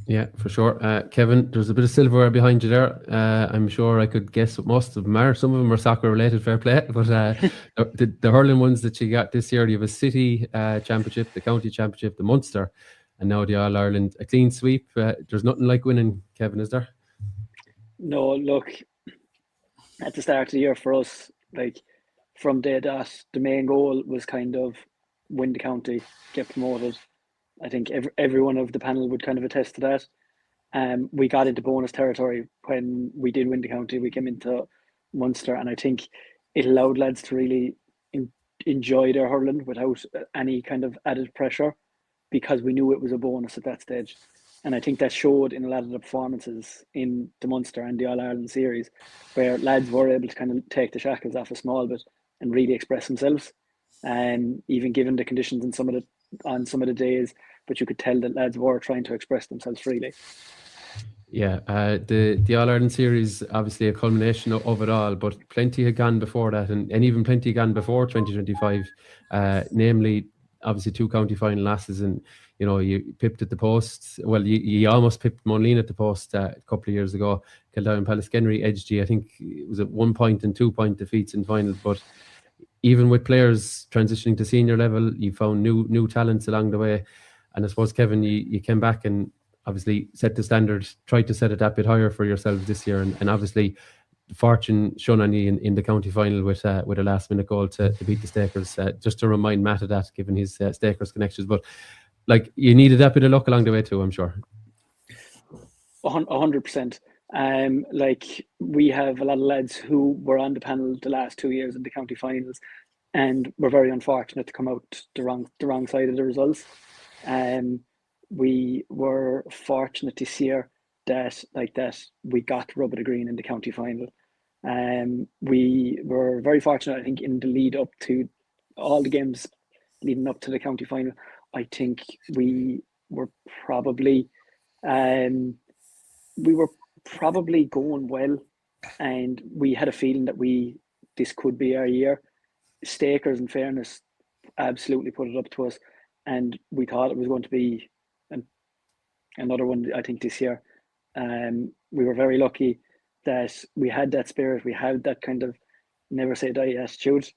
Yeah, for sure. Kevin, there's a bit of silverware behind you there. I'm sure I could guess what most of them are. Some of them are soccer related, fair play. But the hurling ones that you got this year, you have a city championship, the county championship, the Munster, and now the All-Ireland. A clean sweep. There's nothing like winning, Kevin, is there? No, look, at the start of the year for us, like from day dot, the main goal was kind of win the county, get promoted. I think every one of the panel would kind of attest to that. we got into bonus territory when we did win the county. We came into Munster, and I think it allowed lads to really enjoy their hurling without any kind of added pressure, because we knew it was a bonus at that stage. And I think that showed in a lot of the performances in the Munster and the All-Ireland series, where lads were able to kind of take the shackles off a small bit and really express themselves. And even given the conditions on some of the days, but you could tell that lads were trying to express themselves freely. Yeah, the All-Ireland series, obviously a culmination of it all, but plenty had gone before that, and even plenty gone before 2025, namely, obviously 2 county final losses, and you pipped at the post. Well, you almost pipped Moline at the post a couple of years ago. Kildare and Pallaskenry edged you. I think it was at 1 point and 2 point defeats in finals, but even with players transitioning to senior level, you found new talents along the way. And I suppose, Kevin, you came back and obviously set the standard, tried to set it that bit higher for yourselves this year, and obviously fortune shone on you in the county final with a last minute goal to beat the Stakers. Just to remind Matt of that, given his Stakers connections, but like, you needed that bit of luck along the way too, I'm sure. 100%. Like, we have a lot of lads who were on the panel the last 2 years in the county finals, and were very unfortunate to come out the wrong side of the results. We were fortunate this year that we got rub of the green in the county final. We were very fortunate, I think, in the lead up to all the games leading up to the county final. I think we were probably going well, and we had a feeling that this could be our year. Stakers, in fairness, absolutely put it up to us, and we thought it was going to be another one, I think, this year. We were very lucky that we had that spirit, we had that kind of never say die attitude,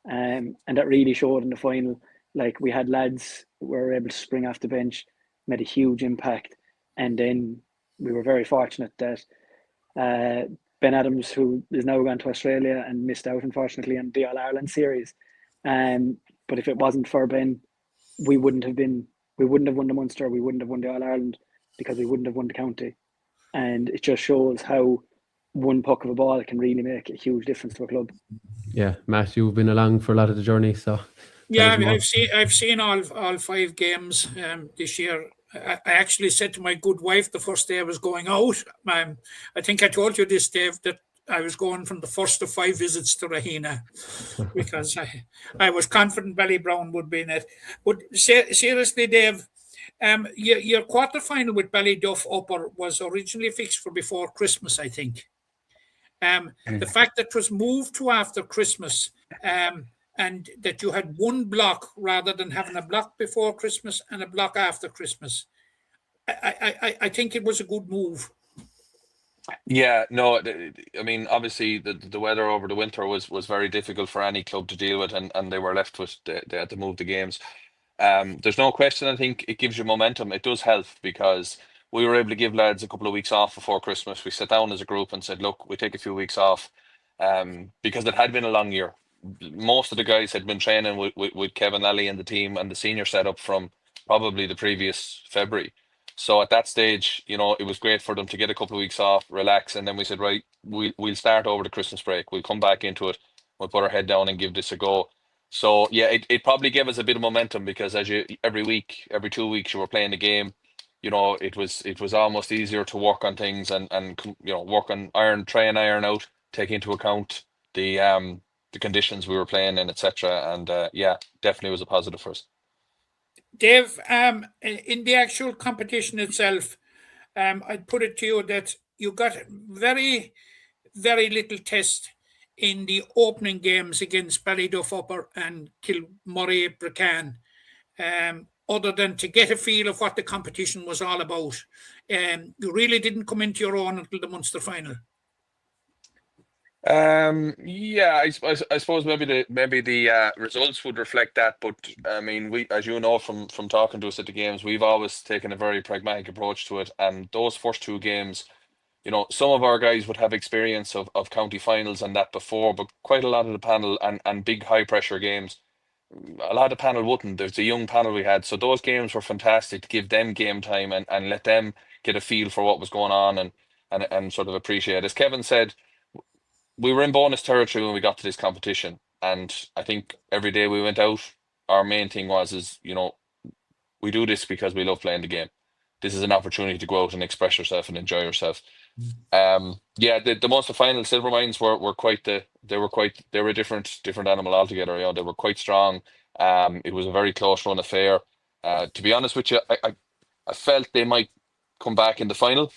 and that really showed in the final. Like, we had lads who were able to spring off the bench, made a huge impact, and then we were very fortunate that Ben Adams, who is now gone to Australia and missed out, unfortunately, on the All-Ireland series. But if it wasn't for Ben, we wouldn't have won the Munster, we wouldn't have won the All-Ireland, because we wouldn't have won the county. And it just shows how one puck of a ball can really make a huge difference to a club. Yeah, Matt, you've been along for a lot of the journey, so yeah, I've seen all 5 games this year. I actually said to my good wife the first day I was going out, I think I told you this, Dave, that I was going from the first of 5 visits to Rahena, because I was confident Ballybrown would be in it. But seriously, Dave, your quarter-final with Ballyduff Upper was originally fixed for before Christmas, I think. The fact that it was moved to after Christmas, and that you had one block rather than having a block before Christmas and a block after Christmas, I think it was a good move. Yeah, no, I mean, obviously the weather over the winter was very difficult for any club to deal with, and they were left with, they had to move the games. There's no question, I think it gives you momentum. It does help, because we were able to give lads a couple of weeks off before Christmas. We sat down as a group and said, look, we take a few weeks off, because it had been a long year. Most of the guys had been training with Kevin Lally and the team and the senior setup from probably the previous February. So at that stage, it was great for them to get a couple of weeks off, relax, and then we said, right, we'll start over the Christmas break. We'll come back into it. We'll put our head down and give this a go. So yeah, it probably gave us a bit of momentum, because as every week, every 2 weeks, you were playing the game. It was almost easier to work on things and work on try and iron out, take into account the conditions we were playing in, etc. And yeah, definitely was a positive for us. Dave, in the actual competition itself, I'd put it to you that you got very, very little test in the opening games against Ballyduff Upper and Kilmurray Bracan, other than to get a feel of what the competition was all about. You really didn't come into your own until the Munster final. Yeah, I suppose maybe the results would reflect that, but I mean, we, as you know from talking to us at the games, we've always taken a very pragmatic approach to it, and those first 2 games, some of our guys would have experience of county finals and that before, but quite a lot of the panel and big high pressure games, a lot of panel wouldn't. There's a young panel we had, so those games were fantastic to give them game time and let them get a feel for what was going on and sort of appreciate. As Kevin said, we were in bonus territory when we got to this competition, and I think every day we went out, our main thing was we do this because we love playing the game. This is an opportunity to go out and express yourself and enjoy yourself. The Munster final silver mines were they were a different animal altogether. They were quite strong. It was a very close run affair. To be honest with you, I felt they might come back in the final,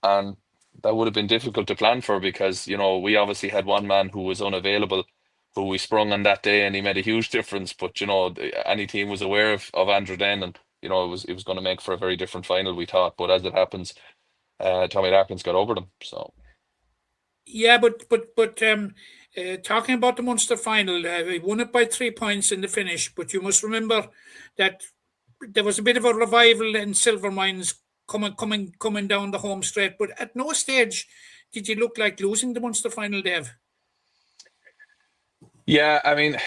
and that would have been difficult to plan for because we obviously had one man who was unavailable, who we sprung on that day, and he made a huge difference. But any team was aware of Andrew then, and it was going to make for a very different final, we thought. But as it happens, Tommy Larkins got over them. So yeah, but talking about the Munster final, we won it by 3 points in the finish. But you must remember that there was a bit of a revival in silver mines coming down the home straight. But at no stage did you look like losing the Munster final, Dave. Yeah, I mean,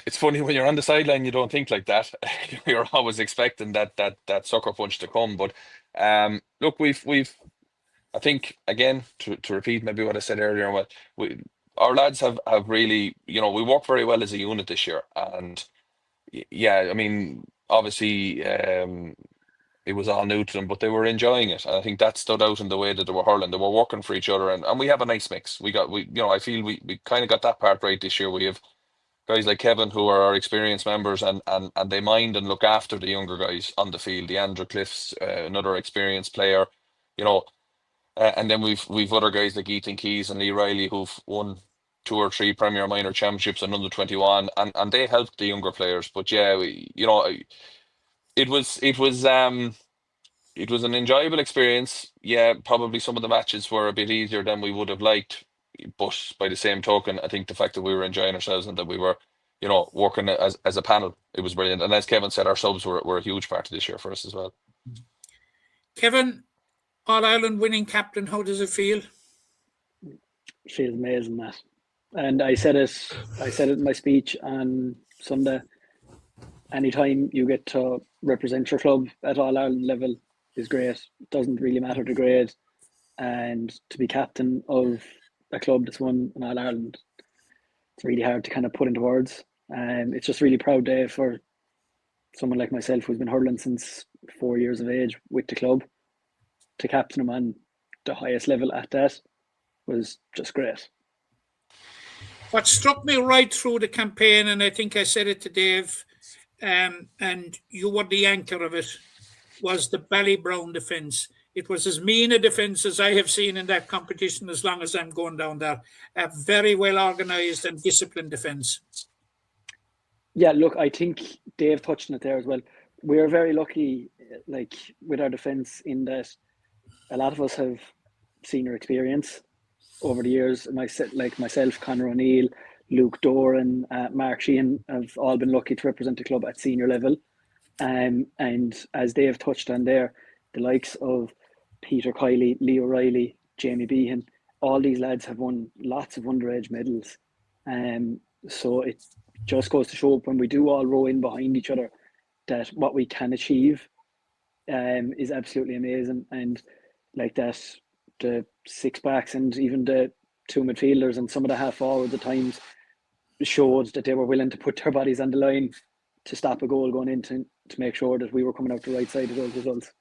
it's funny when you're on the sideline, you don't think like that. You're always expecting that sucker punch to come. But look, I think again to repeat maybe what I said earlier, our lads have really, we work very well as a unit this year, and yeah, I mean, obviously it was all new to them, but they were enjoying it, and I think that stood out in the way that they were hurling. They were working for each other, and we have a nice mix. I feel we kind of got that part right this year. We have guys like Kevin who are our experienced members, and they mind and look after the younger guys on the field. The Andrew Cliffs, another experienced player, and then we've other guys like Ethan Keys and Lee Riley who've won 2 or 3 Premier Minor Championships and under 21, and they helped the younger players. But yeah, it was an enjoyable experience. Yeah, probably some of the matches were a bit easier than we would have liked, but by the same token, I think the fact that we were enjoying ourselves and that we were, working as a panel, it was brilliant. And as Kevin said, our subs were a huge part of this year for us as well. Kevin, All-Ireland winning captain, how does it feel? Feels amazing, Matt. And I said it in my speech on Sunday. Anytime you get to represent your club at All-Ireland level is great. It doesn't really matter the grade. And to be captain of a club that's won an All-Ireland, it's really hard to kind of put into words. And it's just really proud day for someone like myself who's been hurling since 4 years of age with the club. To captain them on the highest level at that was just great. What struck me right through the campaign, and I think I said it to Dave, and you were the anchor of it, was the Ballybrown defence. It was as mean a defence as I have seen in that competition as long as I'm going down there. A very well organised and disciplined defence. Yeah, look, I think Dave touched on it there as well. We're very lucky, like, with our defence in that a lot of us have senior experience over the years. Myself, Conor O'Neill, Luke Doran, Mark Sheehan have all been lucky to represent the club at senior level. And as Dave touched on there, the likes of Peter Kiley, Leo Riley, Jamie Behan, all these lads have won lots of underage medals. So it just goes to show when we do all row in behind each other that what we can achieve is absolutely amazing. And like that, the 6 backs and even the 2 midfielders and some of the half forwards at times showed that they were willing to put their bodies on the line to stop a goal going in to make sure that we were coming out the right side of those results.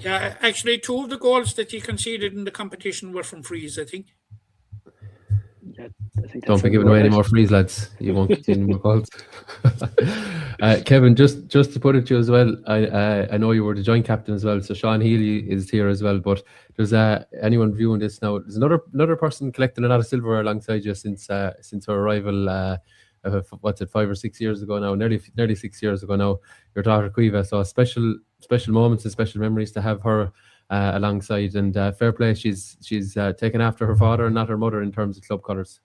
Yeah, actually 2 of the goals that you conceded in the competition were from frees, I think. Yeah, I think don't be giving away any more frees, lads. You won't get any more calls. Kevin, just to put it to you as well, I know you were the joint captain as well, so Sean Healy is here as well. But there's anyone viewing this now, there's another person collecting a lot of silverware alongside you since our arrival. What's it, 5 or 6 years ago now? Nearly 6 years ago now. Your daughter Quiva. So special moments and special memories to have her alongside. And fair play, she's taken after her father and not her mother in terms of club colours.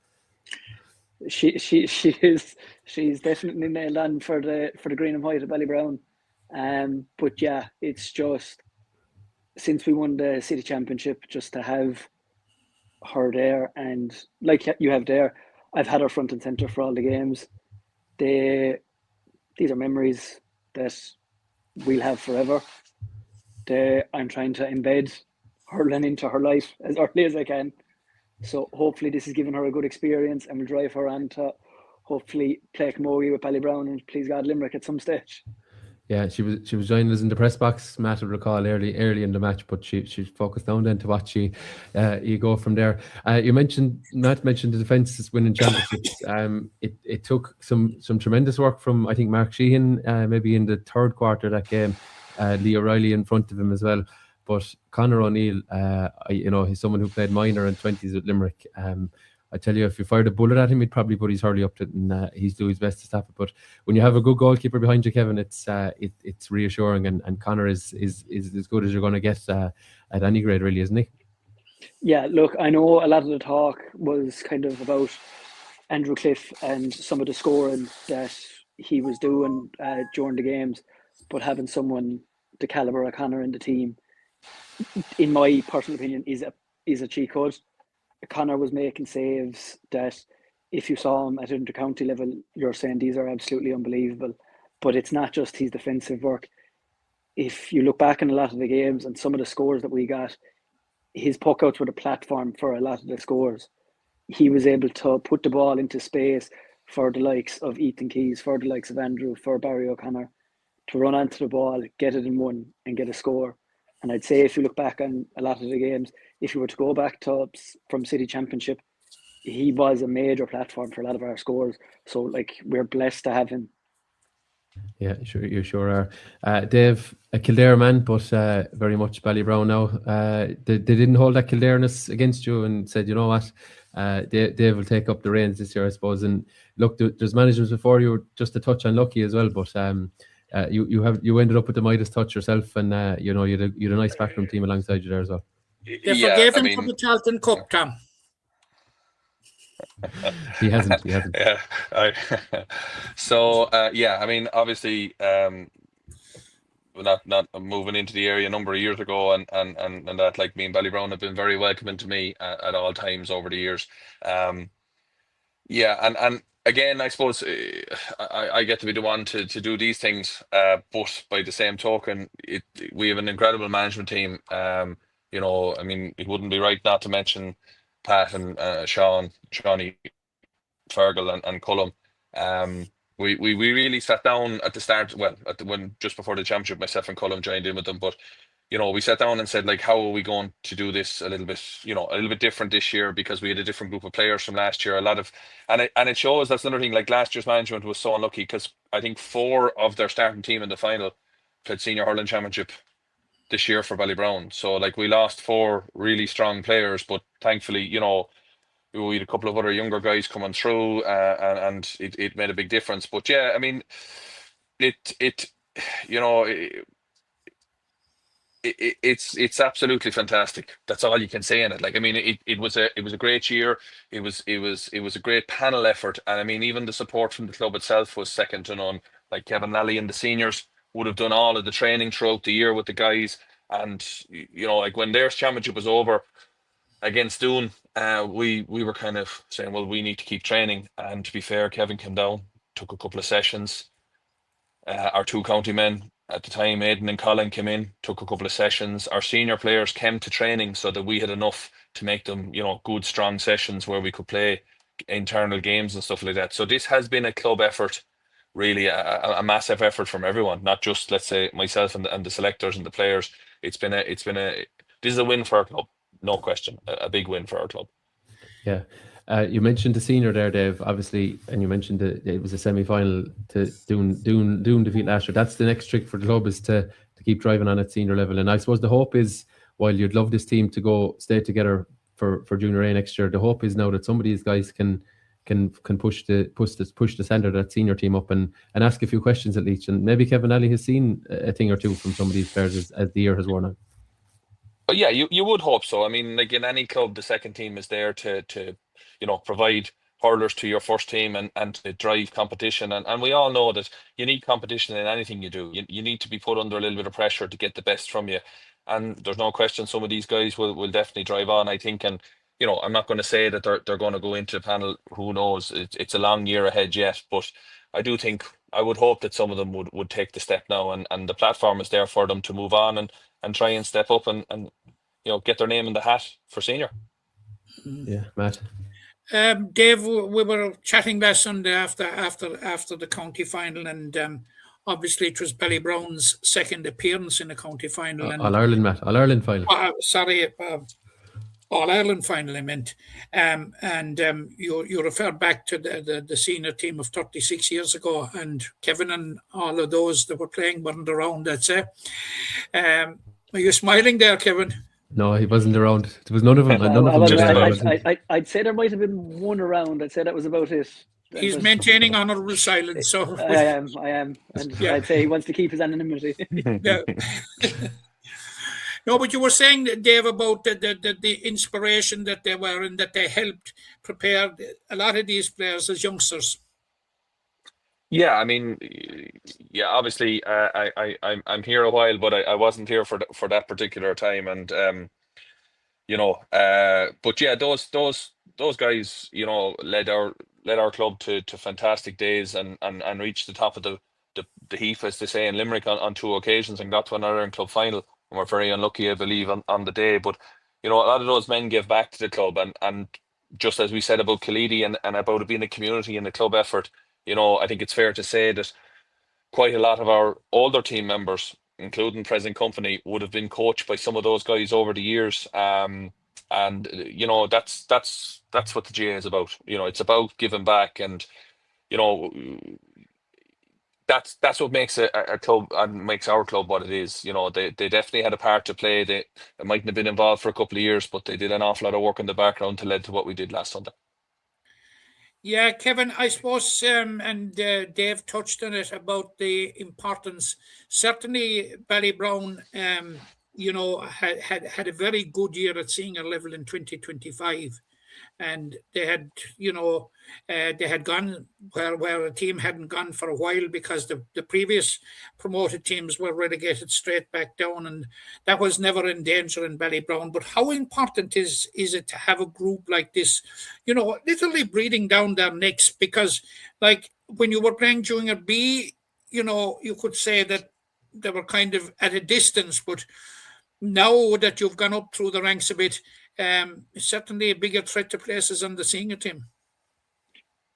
She is. She's definitely nailed on for the green and white at Ballybrown. But yeah, it's just since we won the city championship, just to have her there, and like you have there, I've had her front and centre for all the games. The these are memories that we'll have forever. I'm trying to embed hurling into her life as early as I can. So hopefully this has given her a good experience and will drive her on to hopefully play Camogie with Ballybrown and please God Limerick at some stage. Yeah, she was joining us in the press box, Matt will recall, early in the match, but she's focused down then to watch you go from there. Matt mentioned the defence winning championships. It took some tremendous work from, I think, Mark Sheehan, maybe in the third quarter of that game, Lee O'Reilly in front of him as well. But Conor O'Neill, he's someone who played minor and 20s with Limerick. I tell you, if you fired a bullet at him, he'd probably put his hurley up to it, and he's doing his best to stop it. But when you have a good goalkeeper behind you, Kevin, it's reassuring, and Conor is as good as you're going to get at any grade, really, isn't he? Yeah, look, I know a lot of the talk was kind of about Andrew Cliff and some of the scoring that he was doing during the games, but having someone the calibre of Conor in the team, in my personal opinion, is a cheat code. Conor was making saves that if you saw him at inter-county level, you're saying these are absolutely unbelievable. But it's not just his defensive work. If you look back in a lot of the games and some of the scores that we got, his puckouts were the platform for a lot of the scores. He was able to put the ball into space for the likes of Ethan Keys, for the likes of Andrew, for Barry O'Connor, to run onto the ball, get it in one and get a score. And I'd say if you look back on a lot of the games, if you were to go back to from City Championship, he was a major platform for a lot of our scores. So, we're blessed to have him. Yeah, sure, you sure are. Dave, a Kildare man, but very much Ballybrown now. They didn't hold that Kildareness against you and said, you know what, Dave will take up the reins this year, I suppose. And look, there's managers before you were just a touch unlucky as well, but you ended up with the Midas touch yourself, and you had a nice backroom team alongside you there as well. They forgave him for the Charlton Cup, Tom. He hasn't. Yeah. I mean, obviously, not moving into the area a number of years ago, and that, like, me and Ballybrown have been very welcoming to me at all times over the years. And again, I suppose I get to be the one to do these things, but by the same token, we have an incredible management team. I mean, it wouldn't be right not to mention Pat and Shawnee, Fergal and Cullum. We really sat down at the start, when just before the championship, myself and Cullum joined in with them, but we sat down and said, like, how are we going to do this a little bit different this year, because we had a different group of players from last year. And it shows, that's another thing, like, last year's management was so unlucky because I think 4 of their starting team in the final played senior hurling championship this year for Ballybrown. So, like, we lost 4 really strong players, but thankfully, we had a couple of other younger guys coming through, and it made a big difference. But yeah, I mean, it's absolutely fantastic. That's all you can say in it. Like, I mean, it was a great year. It was a great panel effort, and I mean, even the support from the club itself was second to none. Like, Kevin Lally and the seniors would have done all of the training throughout the year with the guys, and like, when their championship was over against Doon, we were kind of saying, well, we need to keep training. And to be fair, Kevin came down, took a couple of sessions. Our 2 county men at the time, Aidan and Colin, came in, took a couple of sessions. Our senior players came to training so that we had enough to make them, good, strong sessions where we could play internal games and stuff like that. So this has been a club effort, really a massive effort from everyone, not just, let's say, myself and the selectors and the players. This is a win for our club, no question, a big win for our club. Yeah. You mentioned the senior there, Dave, obviously, and you mentioned that it was a semi-final to Doon defeat last year. That's the next trick for the club, is to keep driving on at senior level. And I suppose the hope is, while you'd love this team to stay together for Junior A next year, the hope is now that some of these guys can push the standard of that senior team up and ask a few questions at least. And maybe Kevin Alley has seen a thing or two from some of these players as the year has worn on. But yeah, you would hope so. I mean, like, in any club, the second team is there to provide hurlers to your first team and to drive competition. And we all know that you need competition in anything you do. You need to be put under a little bit of pressure to get the best from you. And there's no question some of these guys will definitely drive on, I think. And, I'm not going to say that they're going to go into the panel. Who knows? It's a long year ahead yet. But I do think I would hope that some of them would take the step now, and the platform is there for them to move on and try and step up and get their name in the hat for senior. Yeah, Matt. Dave, we were chatting last Sunday after the county final, and obviously it was Ballybrown's second appearance in the county final. All Ireland, Matt. All Ireland final. All Ireland final, I meant. You referred back to the senior team of 36 years ago, and Kevin and all of those that were playing weren't around, I'd say. Are you smiling there, Kevin? No, he wasn't around. There was none of them. I'd say there might have been one around. I'd say that was about it. He's maintaining honourable silence. So I am. And yeah. I'd say he wants to keep his anonymity. Yeah. No, but you were saying, Dave, about the inspiration that they were and that they helped prepare a lot of these players as youngsters. Yeah, I mean, yeah, obviously, I'm here a while, but I wasn't here for that particular time, and but yeah, those guys, led our club to fantastic days and reached the top of the heap, as they say in Limerick, on 2 occasions, and got to an Ireland club final. And we're very unlucky, I believe, on the day. But a lot of those men give back to the club, and just as we said about Kaleedy and about it being a community and a club effort. I think it's fair to say that quite a lot of our older team members, including present company, would have been coached by some of those guys over the years. And that's what the GA is about. It's about giving back, and that's what makes a club and makes our club what it is. They definitely had a part to play. They mightn't have been involved for a couple of years, but they did an awful lot of work in the background to lead to what we did last Sunday. Yeah, Kevin, I suppose, and Dave touched on it about the importance. Certainly, Ballybrown, had a very good year at senior level in 2025, and they had, they had gone where a team hadn't gone for a while because the previous promoted teams were relegated straight back down, and that was never in danger in Ballybrown. But how important is it to have a group like this, literally breathing down their necks? Because, like, when you were playing Junior B, you could say that they were kind of at a distance, but now that you've gone up through the ranks a bit, it's certainly a bigger threat to places on the senior team.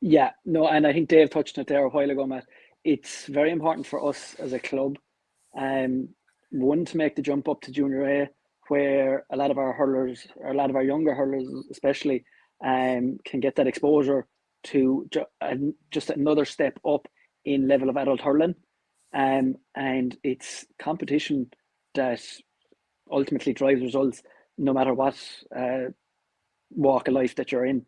Yeah, no, and I think Dave touched on it there a while ago, Matt. It's very important for us as a club, one, to make the jump up to Junior A, where a lot of our hurlers, or a lot of our younger hurlers especially, can get that exposure to just another step up in level of adult hurling. And it's competition that ultimately drives results, no matter what walk of life that you're in.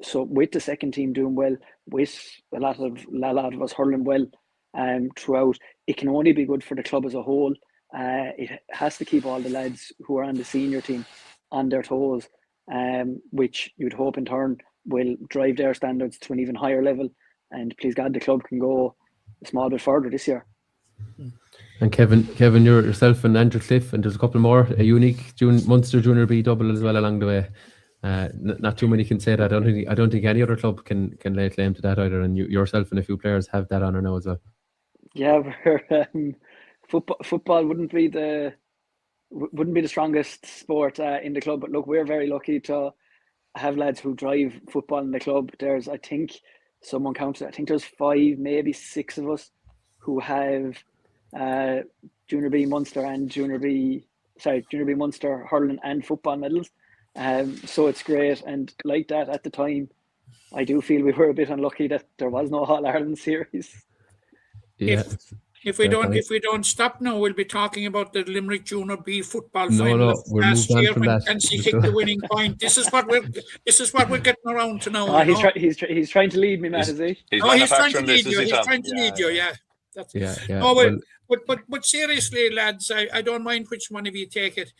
So with the second team doing well, with a lot of us hurling well throughout, it can only be good for the club as a whole. It has to keep all the lads who are on the senior team on their toes, which you'd hope in turn will drive their standards to an even higher level. And please God, the club can go a small bit further this year. And Kevin, you're yourself and Andrew Cliff, and there's a couple more, a unique Munster Junior B double as well along the way. Not too many can say that. I don't think any other club can lay claim to that either. And yourself and a few players have that honour now as well. Yeah, football wouldn't be the strongest sport in the club, but look, we're very lucky to have lads who drive football in the club. There's, I think, someone counted, I think there's 5, maybe 6 of us who have Junior B Munster and Junior B Munster hurling and football medals. So it's great, and like that at the time, I do feel we were a bit unlucky that there was no All Ireland series. Yeah. If we don't stop now, we'll be talking about the Limerick Junior B football final No, we're last moved on year from when that. Nancy kicked the winning point. This is what we're getting around to now. He's trying to lead me, Matt, is he? He's trying to lead you. He's trying to lead you. Yeah. That's yeah. No, but seriously, lads, I don't mind which one of you take it.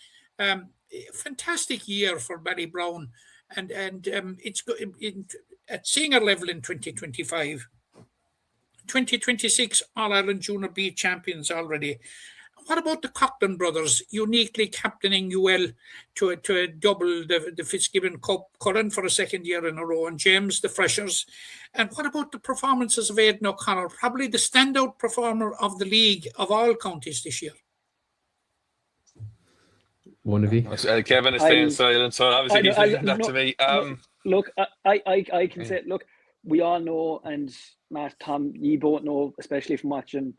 Fantastic year for Ballybrown, and it's good at senior level in 2025. 2026 All Ireland Junior B champions already. what about the Coughlin brothers uniquely captaining you well to double the Fitzgibbon Cup, Curran for a second year in a row, and James the freshers? And what about the performances of Aidan O'Connor, probably the standout performer of the league of all counties this year? One of you. Kevin is staying silent, so obviously he's leaving that to me. Look, I can say, look, we all know, and Matt, Tom, you both know, especially from watching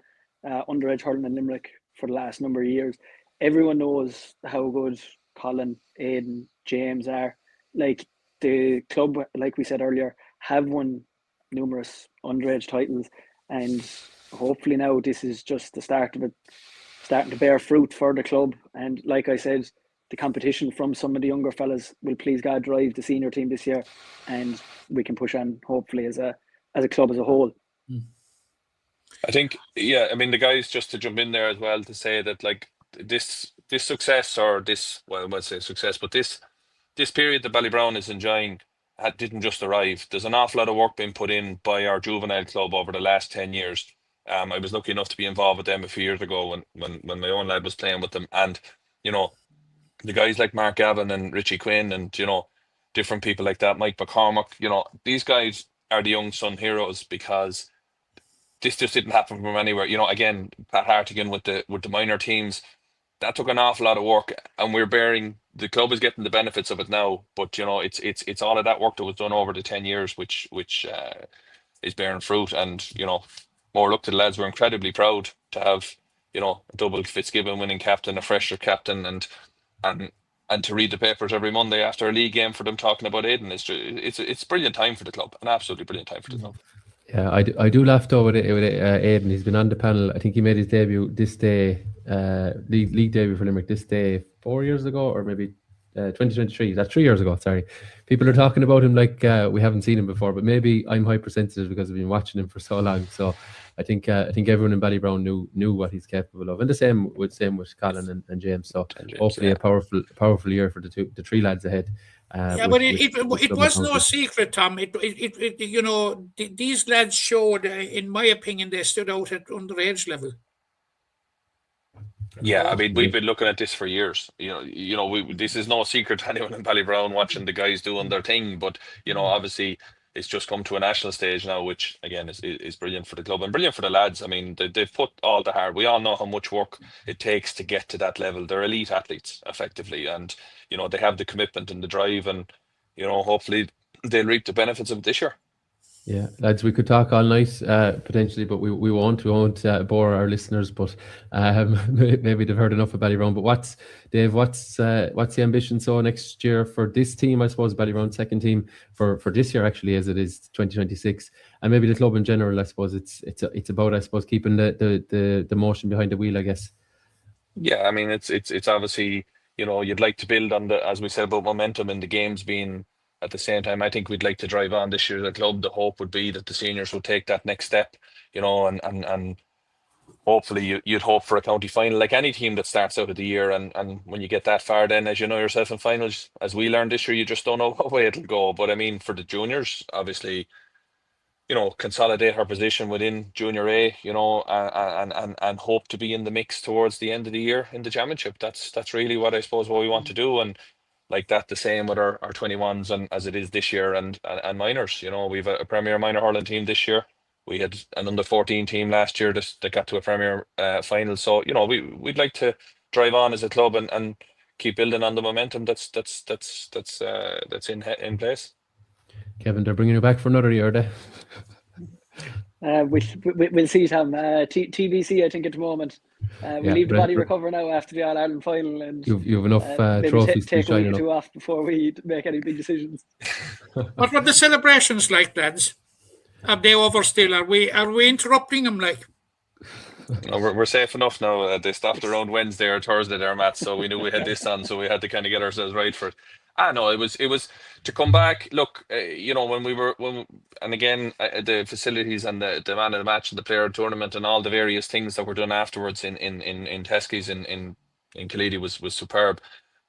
underage hurling in Limerick for the last number of years, everyone knows how good Colin, Aidan, James are. Like, the club, like we said earlier, have won numerous underage titles, and hopefully now this is just the start of it starting to bear fruit for the club. And like I said, the competition from some of the younger fellas will, please God, drive the senior team this year, and we can push on hopefully as a club as a whole. I think, I mean, the guys, just to jump in there as well, to say that, like, this success, or this, well, I won't say success, but this period that Ballybrown is enjoying didn't just arrive. There's an awful lot of work being put in by our juvenile club over the last 10 years. I was lucky enough to be involved with them a few years ago when my own lad was playing with them. And, you know, the guys like Mark Gavin and Richie Quinn and, you know, different people like that, Mike McCormack, you know, these guys are the young son heroes, because this just didn't happen from anywhere. You know, again, Pat Hartigan with the minor teams, that took an awful lot of work, and the club is getting the benefits of it now. But, you know, it's all of that work that was done over the 10 years, which is bearing fruit. And, you know, more luck to the lads. We're incredibly proud to have, you know, a double Fitzgibbon winning captain, a fresher captain, and to read the papers every Monday after a league game for them talking about Aidan. It's a brilliant time for the club, an absolutely brilliant time for the club. Yeah, I do laugh though with Aidan. He's been on the panel. I think he made his debut this day, league debut for Limerick this day 4 years ago, or maybe 2023. That's 3 years ago. Sorry, people are talking about him like we haven't seen him before, but maybe I'm hypersensitive because I've been watching him for so long. So I think everyone in Ballybrown knew what he's capable of, and the same with Colin and James. So hopefully a powerful year for the three lads ahead. But it was no secret, Tom. It you know, these lads showed, in my opinion, they stood out at underage level. Yeah, I mean, we've been looking at this for years. You know, this is no secret to anyone in Ballybrown watching the guys doing their thing. But, you know, obviously it's just come to a national stage now, which again is brilliant for the club and brilliant for the lads. I mean, they've put all the hard. We all know how much work it takes to get to that level. They're elite athletes, effectively, and, you know, they have the commitment and the drive, and, you know, hopefully they'll reap the benefits of it this year. Yeah, lads, we could talk all night potentially, but we won't bore our listeners. But maybe they've heard enough of Ballybrown. But what's the ambition? So next year for this team, I suppose Ballybrown second team for this year actually, as it is 2026, and maybe the club in general. I suppose it's about, I suppose, keeping the motion behind the wheel, I guess. Yeah, I mean, it's obviously, you know, you'd like to build on as we said, about momentum in the games being. At the same time, I think we'd like to drive on this year as a club. The hope would be that the seniors will take that next step, you know, and hopefully you'd hope for a county final, like any team that starts out of the year. And when you get that far, then, as you know yourself, in finals, as we learned this year, you just don't know what way it'll go. But I mean, for the juniors, obviously, you know, consolidate our position within Junior A, you know, and hope to be in the mix towards the end of the year in the championship. That's really what I suppose what we want to do. And like that, the same with our 21s, and as it is this year, and minors. You know, we've a premier minor hurling team this year. We had an under 14 team last year that got to a premier final. So, you know, we'd like to drive on as a club and keep building on the momentum that's in place. Kevin, they're bringing you back for another year, there. We'll see, Tom. TBC, I think, at the moment. We'll leave the body recover now after the All-Ireland final, and you've enough trophies to take a week or two off before we make any big decisions. What were the celebrations like, lads? Are they over still? Are we interrupting them, like? No, we're safe enough now. They stopped around Wednesday or Thursday there, Matt, so we knew we had this on, so we had to kind of get ourselves right for it. No, it was to come back. Look, you know, and again, the facilities and the man of the match and the player tournament and all the various things that were done afterwards in Teskies in Killeedy was superb.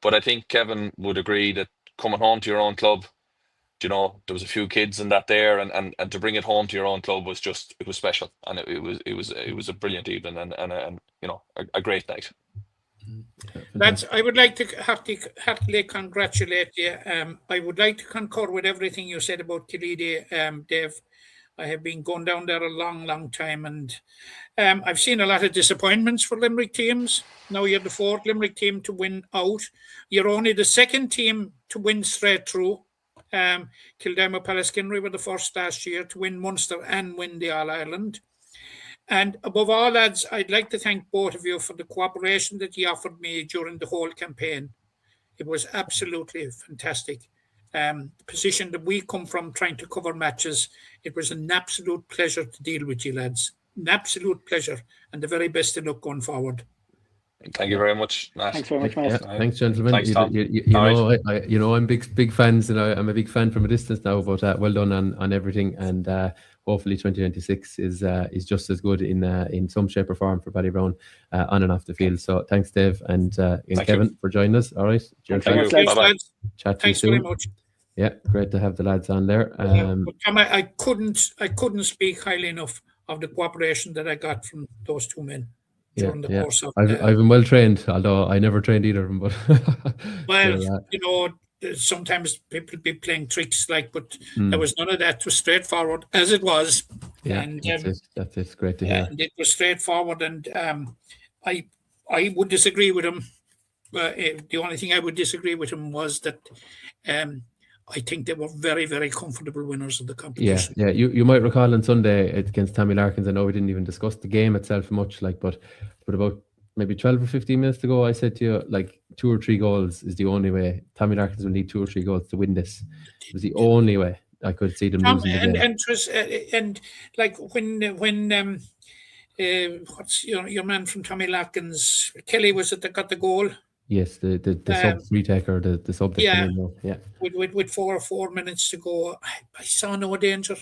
But I think Kevin would agree that coming home to your own club, you know, there was a few kids in that there, and to bring it home to your own club was just, it was special, and it was a brilliant evening, and you know, a great night. Lads, I would like to heartily congratulate you. I would like to concur with everything you said about Killeedy, Dave. I have been going down there a long, long time, and I've seen a lot of disappointments for Limerick teams. Now you're the fourth Limerick team to win out. You're only the second team to win straight through. Kildare Pallaskinry were the first last year to win Munster and win the All-Ireland. And above all, lads, I'd like to thank both of you for the cooperation that you offered me during the whole campaign. It was absolutely fantastic. The position that we come from, trying to cover matches, it was an absolute pleasure to deal with you, lads. An absolute pleasure, and the very best of luck going forward. Thank you very much, Matt. Thanks very much, Matt. Yeah, thanks, gentlemen. Thanks, Tom. You know, you know, I'm big fans, and I'm a big fan from a distance now. But well done on everything, and hopefully 2026 is just as good in some shape or form for Ballybrown on and off the field. So thanks, Dave, and Kevin for joining us. All right, Thank you. Bye-bye. Chat to you soon. Very much. Yeah, great to have the lads on there. But Tom, I couldn't speak highly enough of the cooperation that I got from those two men. The course of, I've been well trained, although I never trained either of them. But well, you know, sometimes people be playing tricks, but there was none of that. It was straightforward as it was. Yeah, and that's it. Great to hear. And it was straightforward, and I would disagree with him. The only thing I would disagree with him was that I think they were very, very comfortable winners of the competition. Yeah. You might recall on Sunday against Tommy Larkins, I know we didn't even discuss the game itself much, but about maybe 12 or 15 minutes ago, I said to you, 2 or 3 goals is the only way. Tommy Larkins will need 2 or 3 goals to win this. It was the only way I could see them losing the game. When what's your man from Tommy Larkins, Kelly, was it that got the goal? Yes, the sub retaker, the sub that came in. Yeah. With 4 or 4 minutes to go, I saw no danger.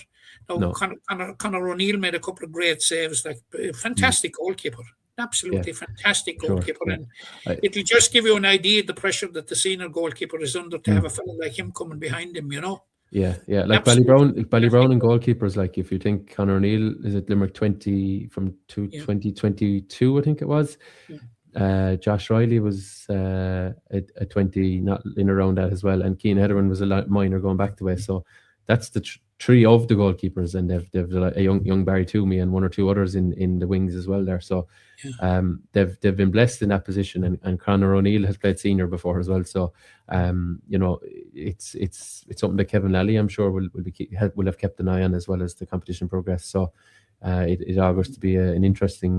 No. Conor O'Neill made a couple of great saves, fantastic goalkeeper. Absolutely fantastic goalkeeper. Sure. And it'll just give you an idea of the pressure that the senior goalkeeper is under to have a fellow like him coming behind him, you know. Yeah. Like Ballybrown and goalkeepers, if you think Conor O'Neill is at Limerick 20 from 2022, I think it was. Yeah. Josh Riley was at 20, not in around that as well, and Cian Hederman was a lot minor going back the way. So that's the three of the goalkeepers, and they've a young Barry Toomey and 1 or 2 others in the wings as well there. So they've been blessed in that position, and Conor O'Neill has played senior before as well. So you know, it's something that Kevin Lally, I'm sure, will have kept an eye on as well as the competition progress. So it augurs to be an interesting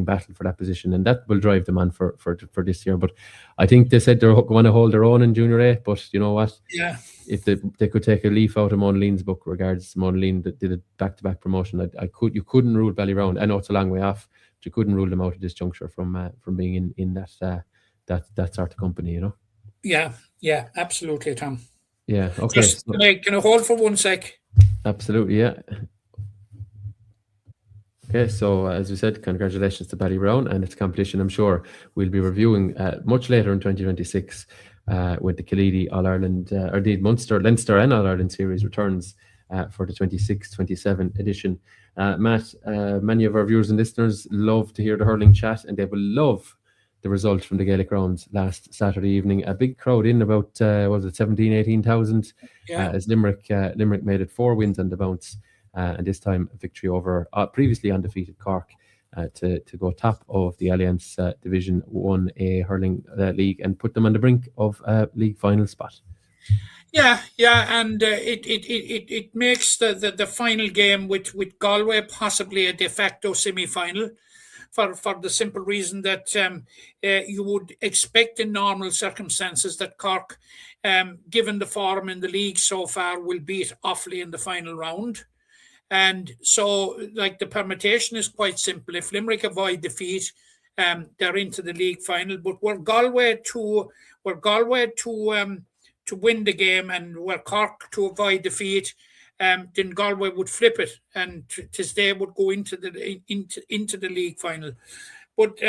battle for that position, and that will drive them on for this year. But I think they said they're going to hold their own in Junior A. But you know what? Yeah. If they could take a leaf out of Monalean's book, regards Monaleen that did a back-to-back promotion, you couldn't rule Ballybrown. I know it's a long way off, but you couldn't rule them out at this juncture from being in that sort of company, you know. Yeah, absolutely, Tom. Yeah. Okay. Just, can I hold for 1 sec? Absolutely. Yeah. Okay, so as we said, congratulations to Ballybrown and its competition. I'm sure we'll be reviewing much later in 2026 with the Killeedy All-Ireland, or the Munster, Leinster and All-Ireland series returns for the 26-27 edition. Matt, many of our viewers and listeners love to hear the hurling chat, and they will love the result from the Gaelic rounds last Saturday evening. A big crowd in, about 18,000 as Limerick made it 4 wins on the bounce. And this time a victory over previously undefeated Cork to go top of the Alliance Division 1A hurling league and put them on the brink of a league final spot. Yeah, and it makes the final game with Galway possibly a de facto semi-final for the simple reason that you would expect in normal circumstances that Cork, given the form in the league so far, will beat Offaly in the final round. And so, the permutation is quite simple. If Limerick avoid defeat, they're into the league final. But were Galway to win the game, and were Cork to avoid defeat, then Galway would flip it, and they would go into the league final. But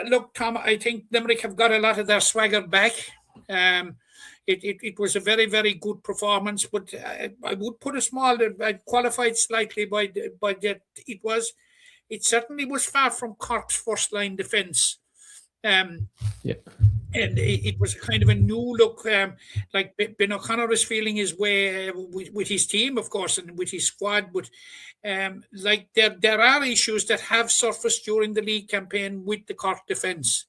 look, Tom, I think Limerick have got a lot of their swagger back. it was a very, very good performance. But I would put a small, I qualified slightly by that. It certainly was far from Cork's first line defence. And it was kind of a new look. Like Ben O'Connor is feeling his way with his team, of course, and with his squad. But like there are issues that have surfaced during the league campaign with the Cork defence.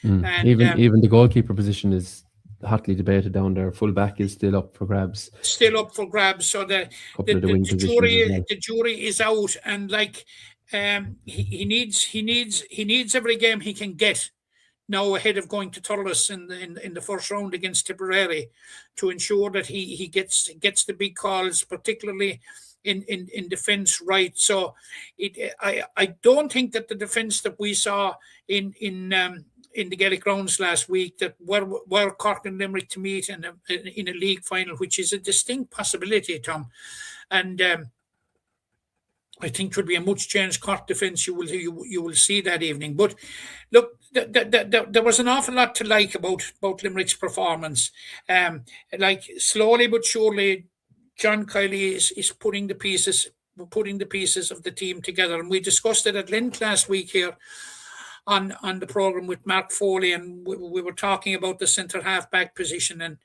And, even the goalkeeper position is hotly debated down there. Full back is still up for grabs. So the jury is out, and like he needs every game he can get now ahead of going to Thurles in the first round against Tipperary to ensure that he gets the big calls, particularly in defence right. So I don't think that the defence that we saw in the Gaelic rounds last week, that were Cork and Limerick to meet in a league final, which is a distinct possibility, Tom. And I think it would be a much changed Cork defence you will see that evening. But look, there was an awful lot to like about Limerick's performance. Like slowly but surely, John Kiley is putting the pieces of the team together, and we discussed it at length last week here on the programme with Mark Foley, and we were talking about the centre half-back position, and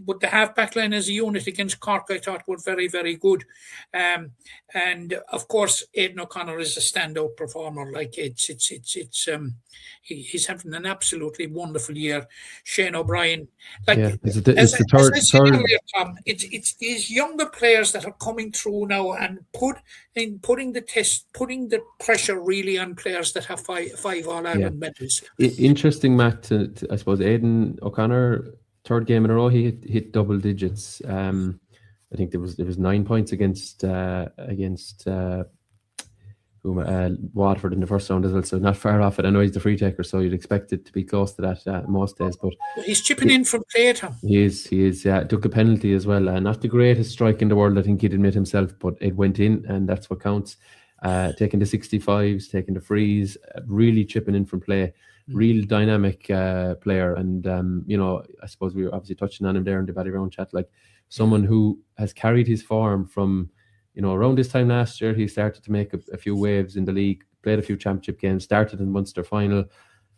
but the half-back line as a unit against Cork, I thought, were very, very good. And of course, Aidan O'Connor is a standout performer. Like he's having an absolutely wonderful year. Shane O'Brien, like it's the third. Earlier, Tom, it's these younger players that are coming through now and putting the pressure really on players that have five All-Ireland medals. Interesting, Matt. I suppose Aidan O'Connor, third game in a row, he hit double digits. I think there was 9 points against Waterford in the first round as well, so not far off it. I know he's the free taker, so you'd expect it to be close to that most days. But he's chipping in from play, Tom. He is. Took a penalty as well. Not the greatest strike in the world, I think he'd admit himself, but it went in, and that's what counts. Taking the 65s, taking the frees, really chipping in from play. Real dynamic player, and I suppose we were obviously touching on him there in the Ballybrown chat, like someone who has carried his form from, around this time last year. He started to make a few waves in the league, played a few championship games, started in Munster final,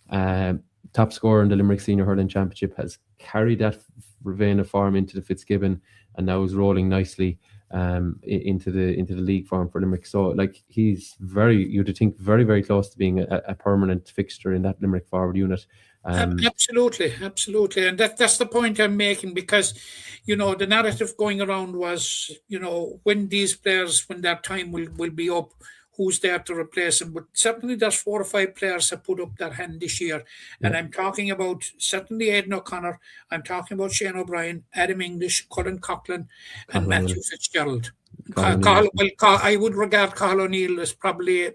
top scorer in the Limerick Senior Hurling Championship, has carried that vein of form into the Fitzgibbon, and now is rolling nicely into the league form for Limerick. So like he's you'd think very, very close to being a permanent fixture in that Limerick forward unit. Absolutely, and that's the point I'm making, because the narrative going around was when these players, when their time will be up, who's there to replace him. But certainly there's 4 or 5 players that put up their hand this year. And I'm talking about certainly Aidan O'Connor, I'm talking about Shane O'Brien, Adam English, Colin Coughlin, and Matthew Fitzgerald. I would regard Cathal O'Neill as probably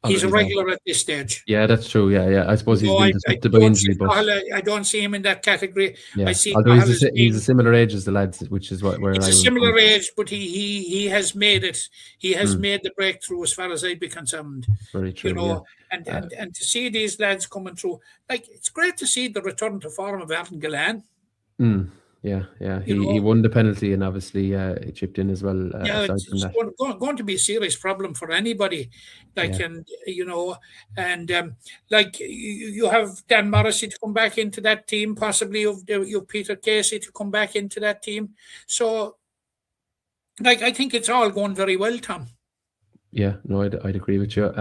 he's a regular at this stage. Yeah, that's true. Yeah. I suppose he's been disrupted by injury, but I don't see him in that category. Yeah. I see. Although he's a similar age as the lads, which is where it's a similar age, but he has made it. He has made the breakthrough, as far as I'd be concerned. Very true. And to see these lads coming through, like it's great to see the return to form of Alan Gillan. Yeah. He won the penalty, and obviously he chipped in as well. It's going to be a serious problem for anybody. Like, you have Dan Morrissey to come back into that team, possibly you've Peter Casey to come back into that team. So, like, I think it's all going very well, Tom. Yeah, no, I'd agree with you.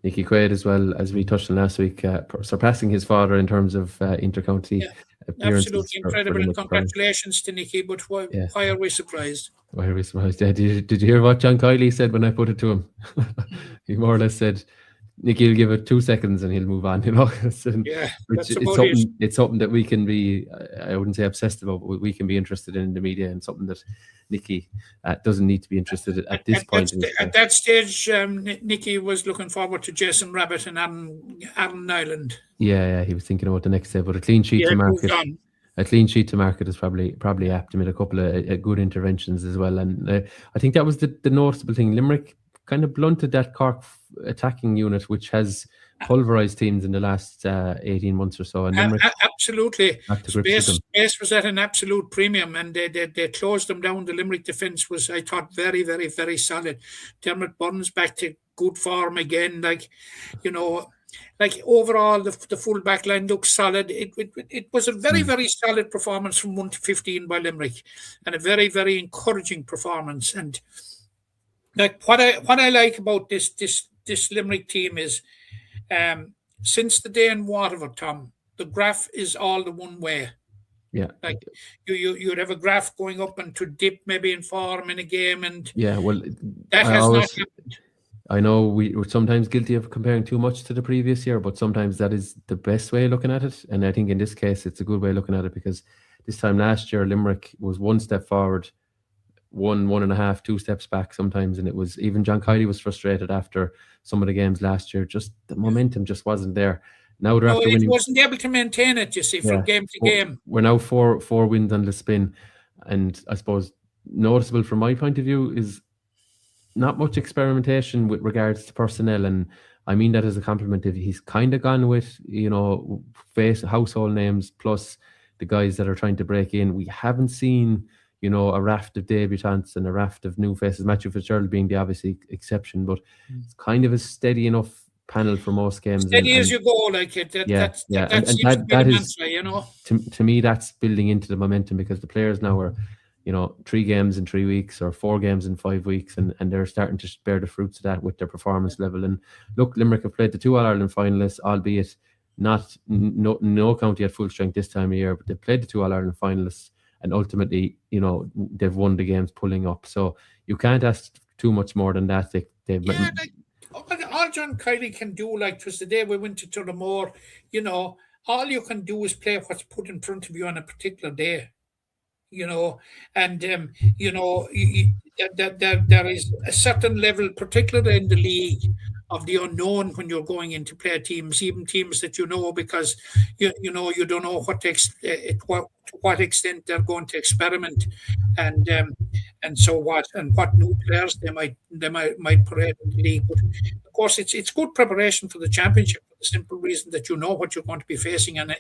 Nicky Quaid as well, as we touched on last week, surpassing his father in terms of intercounty appearances. Absolutely incredible, and congratulations to Nicky, but why are we surprised? Why are we surprised? Yeah, did you hear what John Kiley said when I put it to him? He more or less said, Nicky will give it 2 seconds and he'll move on, It's something that we can be, I wouldn't say obsessed about, but we can be interested in the media, and something that Nicky doesn't need to be interested in at this point. At that stage, Nicky was looking forward to Jason Rabbit and Aaron Nyland. Yeah, he was thinking about the next step, but a clean sheet to market. A clean sheet to market is probably apt. He made a couple of good interventions as well, and I think that was the noticeable thing. Limerick kind of blunted that Cork attacking unit, which has pulverised teams in the last 18 months or so. And Limerick absolutely. back to grips with them. Space was at an absolute premium, and they closed them down. The Limerick defence was, I thought, very, very, very solid. Dermot Burns back to good form again. Like overall, the full back line looks solid. It was a very, very solid performance from 1 to 15 by Limerick, and a very, very encouraging performance. And like what I like about this Limerick team is, since the day in Waterford, Tom, the graph is all the one way. Yeah, like you'd have a graph going up and to dip maybe in form in a game, and that has not happened. I know we're sometimes guilty of comparing too much to the previous year, but sometimes that is the best way of looking at it. And I think in this case, it's a good way of looking at it, because this time last year, Limerick was one step forward, 1.5, 2 steps back sometimes. And it was, even John Kiley was frustrated after some of the games last year. Just the momentum just wasn't there. Now they're after winning. It wasn't able to maintain it, you see, from game to game. We're now four wins on the spin. And I suppose noticeable from my point of view is not much experimentation with regards to personnel, and I mean that as a compliment. If he's kind of gone with, household names plus the guys that are trying to break in. We haven't seen, a raft of debutants and a raft of new faces, Matthew Fitzgerald being the obvious exception, but it's kind of a steady enough panel for most games. Steady as you go, like it. That seems to be the mantra, To me, that's building into the momentum, because the players now are, 3 games in 3 weeks or 4 games in 5 weeks, and they're starting to bear the fruits of that with their performance level. And look, Limerick have played the 2 All-Ireland finalists, albeit no county at full strength this time of year, but they played the 2 All-Ireland finalists, and ultimately, they've won the games pulling up. So you can't ask too much more than that. All John Kiley can do, like was the day we went to Tullamore, all you can do is play what's put in front of you on a particular day. And there is a certain level, particularly in the league, of the unknown when you're going into play teams, even teams that because you don't know to what extent they're going to experiment, and so what new players they might parade in the league. But of course, it's good preparation for the championship, for the simple reason that you know what you're going to be facing on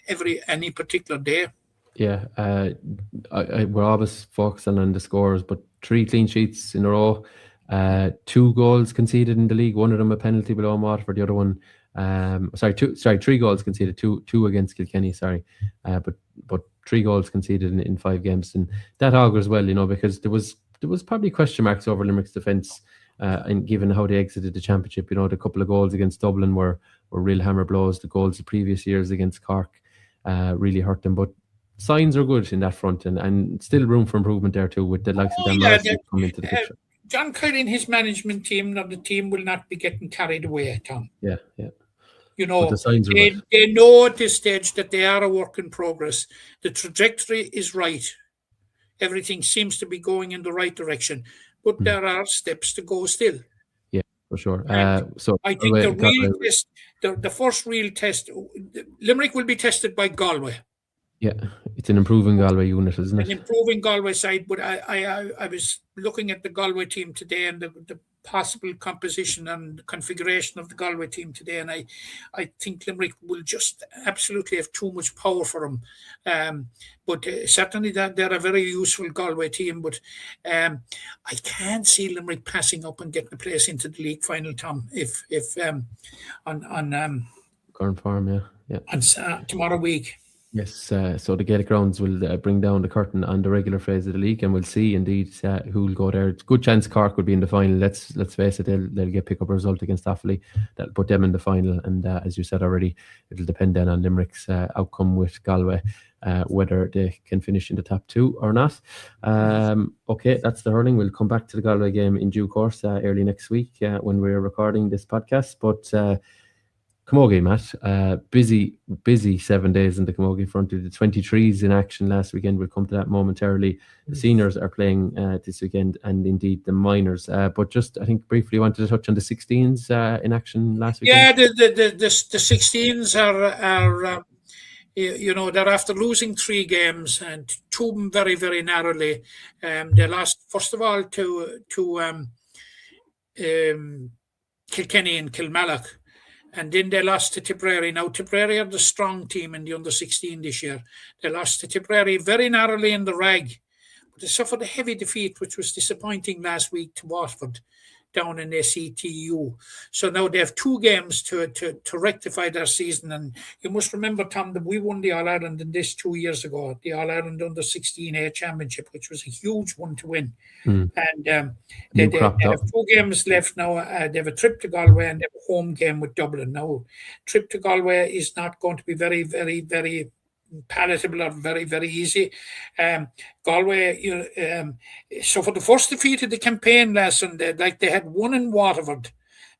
any particular day. Yeah, we're always focusing on the scores, but 3 clean sheets in a row, 2 goals conceded in the league. One of them a penalty below Waterford, the other one, 3 goals conceded, two against Kilkenny. But 3 goals conceded in 5 games, and that augurs well, because there was probably question marks over Limerick's defence, and given how they exited the championship, the couple of goals against Dublin were real hammer blows. The goals the previous years against Cork really hurt them, but signs are good in that front, and still room for improvement there too, with the likes of them coming into the picture. John Kiley and his management team, the team will not be getting carried away, Tom. Yeah. But the signs are good. They know at this stage that they are a work in progress. The trajectory is right. Everything seems to be going in the right direction, but there are steps to go still. Yeah, for sure. So I think the first real test, Limerick will be tested by Galway. Yeah, it's an improving Galway unit, isn't it? An improving Galway side, but I was looking at the Galway team today, and the possible composition and configuration of the Galway team today, and I think Limerick will just absolutely have too much power for them. But certainly they're a very useful Galway team, but I can't see Limerick passing up and getting a place into the league final, Tom, if on current form, yeah. On tomorrow week. Yes, so the Gaelic rounds will bring down the curtain on the regular phase of the league, and we'll see indeed who will go there. It's a good chance Cork will be in the final. Let's face it, they'll pick up a result against Offaly that'll put them in the final, and as you said already, it'll depend then on Limerick's outcome with Galway, whether they can finish in the top 2 or not. Okay, that's the hurling. We'll come back to the Galway game in due course early next week when we're recording this podcast, but Camogie, Matt, busy 7 days in the Camogie front. The 23s in action last weekend. We'll come to that momentarily. The seniors are playing this weekend, and indeed the minors. But just, I think, briefly wanted to touch on the 16s in action last weekend. Yeah, the 16s are they're after losing 3 games, and 2 of them very, very narrowly. They lost, first of all, to Kilkenny and Kilmallock. and then they lost to Tipperary. Now, Tipperary are the strong team in the under-16 this year. They lost to Tipperary very narrowly in the rag, but they suffered a heavy defeat, which was disappointing last week to Waterford down in SETU. So now they have 2 games to rectify their season. And you must remember, Tom, that we won the All-Ireland in this 2 years ago, the All-Ireland Under-16A Championship, which was a huge one to win. And they have 2 games left now. They have a trip to Galway and they have a home game with Dublin. Now, trip to Galway is not going to be very, very, very palatable or very, very easy. Galway, so for the first defeat of the campaign last Sunday, like they had one in Waterford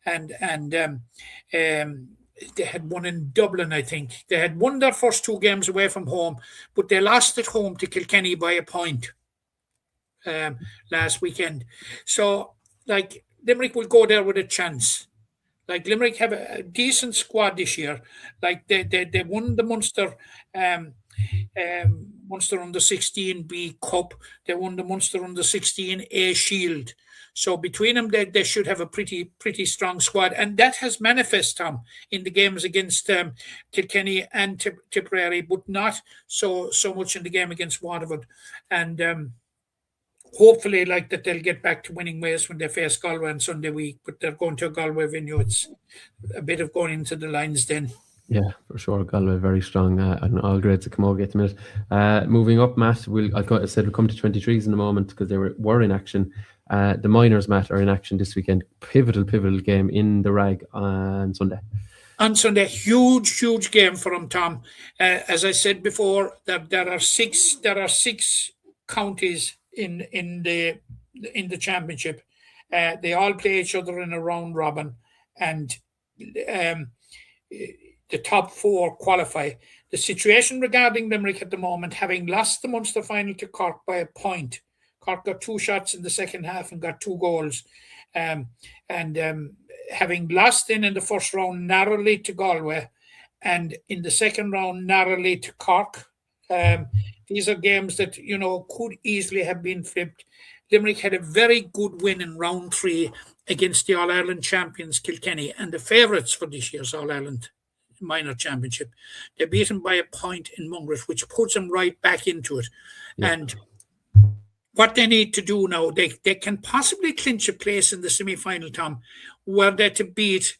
and they had one in Dublin, I think. They had won their first 2 games away from home, but they lost at home to Kilkenny by a point last weekend. So, like, Limerick will go there with a chance. Like, Limerick have a decent squad this year. Like, they won the Munster Munster Under-16B Cup. They won the Munster Under-16A Shield. So between them, they should have a pretty strong squad. And that has manifested, Tom, in the games against Kilkenny and Tipperary, but not so much in the game against Waterford. And hopefully, like that, they'll get back to winning ways when they face Galway on Sunday week. But they're going to a Galway venue. It's a bit of going into the lines then. Yeah, for sure. Galway very strong and all grades of Camogie at the minute. Moving up, Matt, I said we'll come to 23s in a moment because they were in action. The minors, Matt, are in action this weekend. Pivotal game in the rag on Sunday. On Sunday, huge game for them, Tom. As I said before, there are six counties in the championship. They all play each other in a round robin, and the top 4 qualify. The situation regarding Limerick at the moment, having lost the Munster final to Cork by a point. Cork got 2 shots in the second half and got 2 goals. Having lost in the first round narrowly to Galway and in the second round narrowly to Cork. These are games that, could easily have been flipped. Limerick had a very good win in round 3 against the All-Ireland champions Kilkenny and the favourites for this year's All-Ireland minor championship. They beat them by a point in Mungret, which puts them right back into it. Yeah. And what they need to do now, they can possibly clinch a place in the semi-final, Tom, were they to beat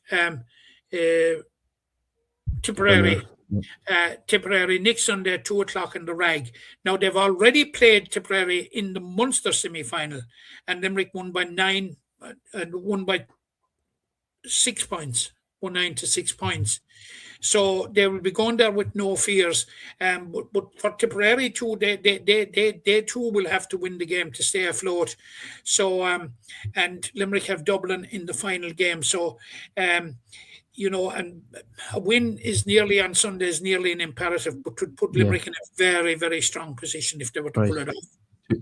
Tipperary. Tipperary next Sunday at 2:00 in the rag. Now they've already played Tipperary in the Munster semi-final, and Limerick won by 6 points, 9 to 6 points. So they will be going there with no fears. But for Tipperary too, they too will have to win the game to stay afloat. So and Limerick have Dublin in the final game. So and a win is nearly on Sunday is nearly an imperative, but would put Limerick in a very, very strong position if they were to pull it off.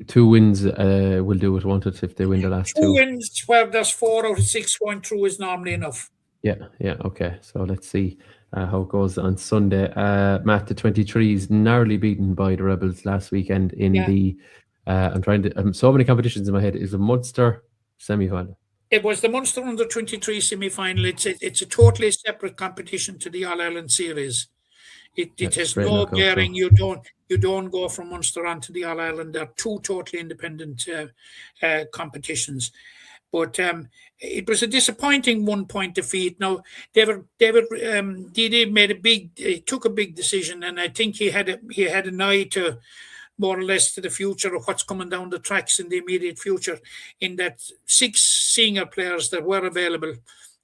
2 wins will do it, won't it, if they win the last 2? 2 wins where there's 4 out of 6 going through is normally enough. Yeah, okay. So let's see how it goes on Sunday. Matt, the 23s narrowly beaten by the Rebels last weekend in the so many competitions in my head. Is a Munster semi-final. It was the Munster Under-23 semi-final. It's a totally separate competition to the All-Ireland series. It has no bearing. You don't go from Munster on to the All-Ireland. They're 2 totally independent competitions. But it was a disappointing 1-point defeat. Now, David took a big decision, and I think he had an eye to more or less to the future of what's coming down the tracks in the immediate future, in that 6 senior players that were available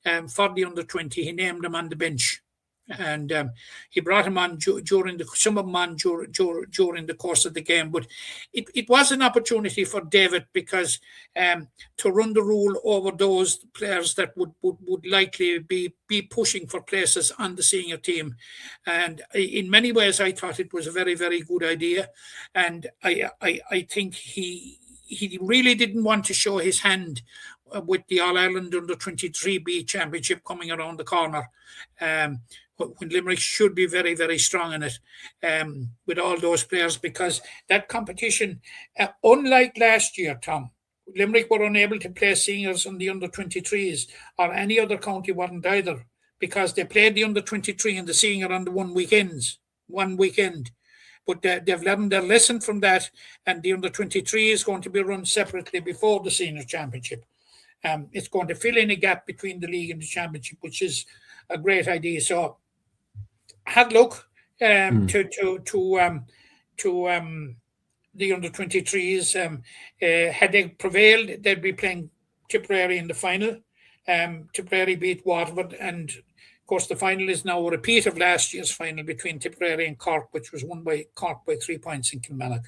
for the under-20, he named them on the bench. And he brought him on during the course of the game. But it was an opportunity for David because to run the rule over those players that would likely be pushing for places on the senior team. And in many ways, I thought it was a very, very good idea. And I think he really didn't want to show his hand with the All-Ireland Under-23B Championship coming around the corner. When Limerick should be very, very strong in it with all those players, because that competition, unlike last year, Tom, Limerick were unable to play seniors on the under-23s, or any other county wasn't either, because they played the under-23 and the senior on the one weekend. But they've learned their lesson from that, and the under-23 is going to be run separately before the senior championship. It's going to fill in a gap between the league and the championship, which is a great idea. So, had luck to the under-23s. Had they prevailed, they'd be playing Tipperary in the final. Tipperary beat Waterford, and of course the final is now a repeat of last year's final between Tipperary and Cork, which was won by Cork by 3 points in Kilmallock.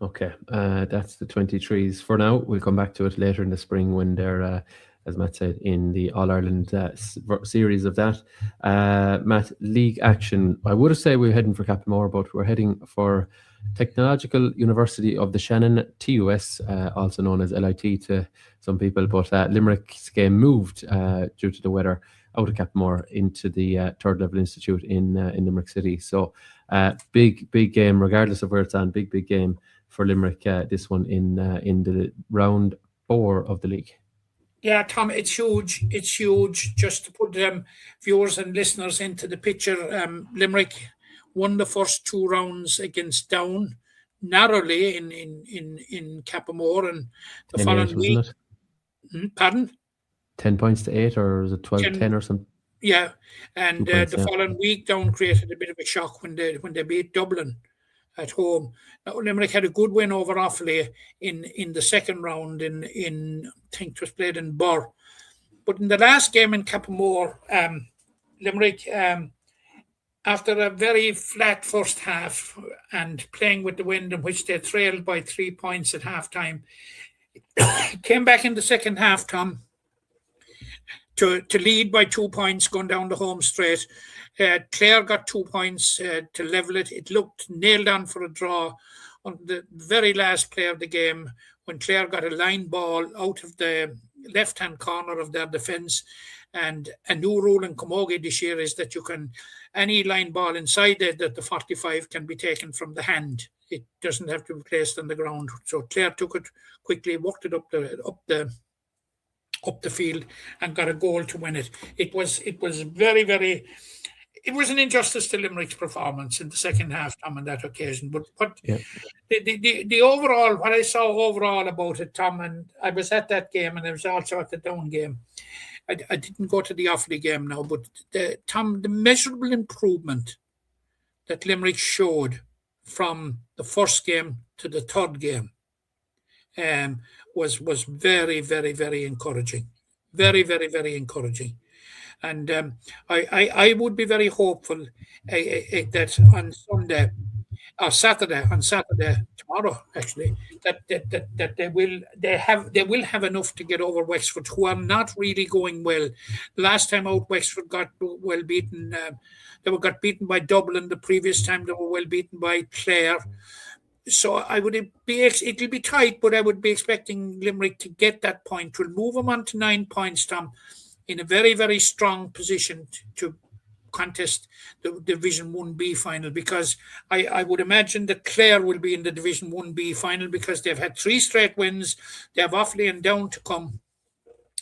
Okay, that's the 23s for now. We'll come back to it later in the spring when they're, as Matt said, in the All-Ireland series of that. Matt, league action. I would have said we're heading for Cappamore, but we're heading for Technological University of the Shannon, TUS, also known as LIT to some people, but Limerick's game moved due to the weather out of Cappamore into the third level institute in Limerick City. So big game, regardless of where it's on, big game for Limerick, this one in the round 4 of the league. Yeah, Tom, it's huge. It's huge. Just to put viewers and listeners into the picture, Limerick won the first 2 rounds against Down narrowly in Cappamore, and the following week. Pardon? 10 points to 8, or was it 12-10 or something? Yeah, and the following week Down created a bit of a shock when they beat Dublin at home. Now, Limerick had a good win over Offaly in the second round in I think it was played in Burr. But in the last game in Cappamore, Limerick, after a very flat first half and playing with the wind in which they trailed by 3 points at half-time, came back in the second half, Tom, to lead by 2 points going down the home straight. Clare got 2 points to level it. It looked nailed on for a draw on the very last play of the game when Clare got a line ball out of the left-hand corner of their defence. And a new rule in Camogie this year is that any line ball inside the 45 can be taken from the hand. It doesn't have to be placed on the ground. So Clare took it quickly, walked it up the field, and got a goal to win it. It was very, very. It was an injustice to Limerick's performance in the second half, Tom, on that occasion. But yeah. the overall, what I saw overall about it, Tom, and I was at that game, and I was also at the Down game. I didn't go to the Offaly game now, but Tom, the measurable improvement that Limerick showed from the first game to the third game was very, very, very encouraging. Very, very, very encouraging. And I would be very hopeful that on Sunday or Saturday, tomorrow actually, that they will have enough to get over Wexford, who are not really going well. Last time out, Wexford got well beaten. They got beaten by Dublin. The previous time they were well beaten by Clare. So it'll be tight, but I would be expecting Limerick to get that point. We'll move them on to 9 points, Tom, in a very, very strong position to contest the Division 1B final, because I would imagine that Clare will be in the Division 1B final because they've had 3 straight wins. They have Offaly and Down to come.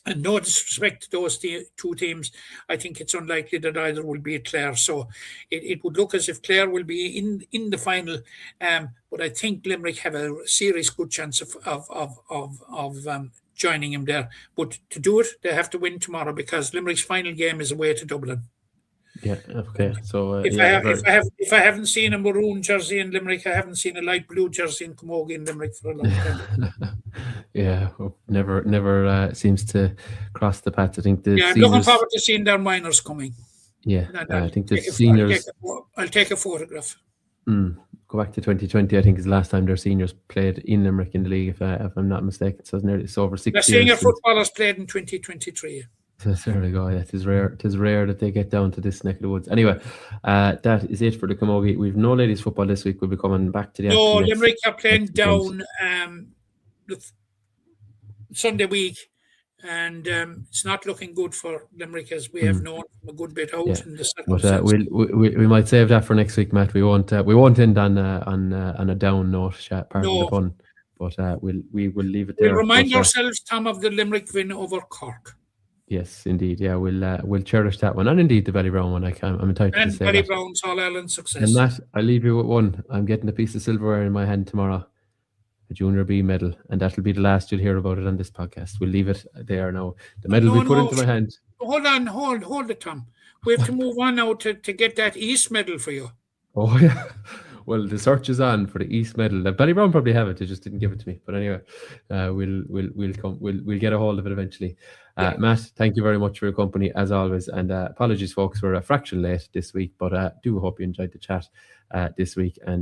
And no disrespect to those 2 teams, I think it's unlikely that either will be Clare. So it would look as if Clare will be in the final. But I think Limerick have a serious good chance of joining him there. But to do it, they have to win tomorrow, because Limerick's final game is away to Dublin. Yeah. Okay. So if I haven't seen a maroon jersey in Limerick, I haven't seen a light blue jersey in Camogie in Limerick for a long time. Yeah, never seems to cross the path. I think I'm looking forward to seeing their minors coming. Yeah, I think the seniors. I'll take a photograph. Go back to 2020. I think is the last time their seniors played in Limerick in the league, if I'm not mistaken. So it's over 6 years. The senior footballers played in 2023. There we go. Yeah, it is rare that they get down to this neck of the woods. Anyway, that is it for the Camogie. We've no ladies football this week. We'll be coming back to the. No, Limerick are playing Down Sunday week, and it's not looking good for Limerick, as we have known from a good bit out in the circumstances. But we might save that for next week, Matt. We won't end on a down note. Part of the fun, but we will leave it there. We'll remind ourselves, Tom, of the Limerick win over Cork. Yes, indeed. Yeah, we'll cherish that one, and indeed the Ballybrown one. I'm entitled And to say that. Ballybrown's All Ireland success. And Matt, I leave you with one. I'm getting a piece of silverware in my hand tomorrow, a Junior B medal, and that'll be the last you'll hear about it on this podcast. We'll leave it there now. The medal will be put into my hand. Hold it, Tom. We have to move on now to get that East medal for you. Oh yeah. Well, the search is on for the East medal. Ballybrown probably have it. They just didn't give it to me. But anyway, we'll get a hold of it eventually. Matt, thank you very much for your company as always. And apologies, folks, we're a fraction late this week, but do hope you enjoyed the chat this week. And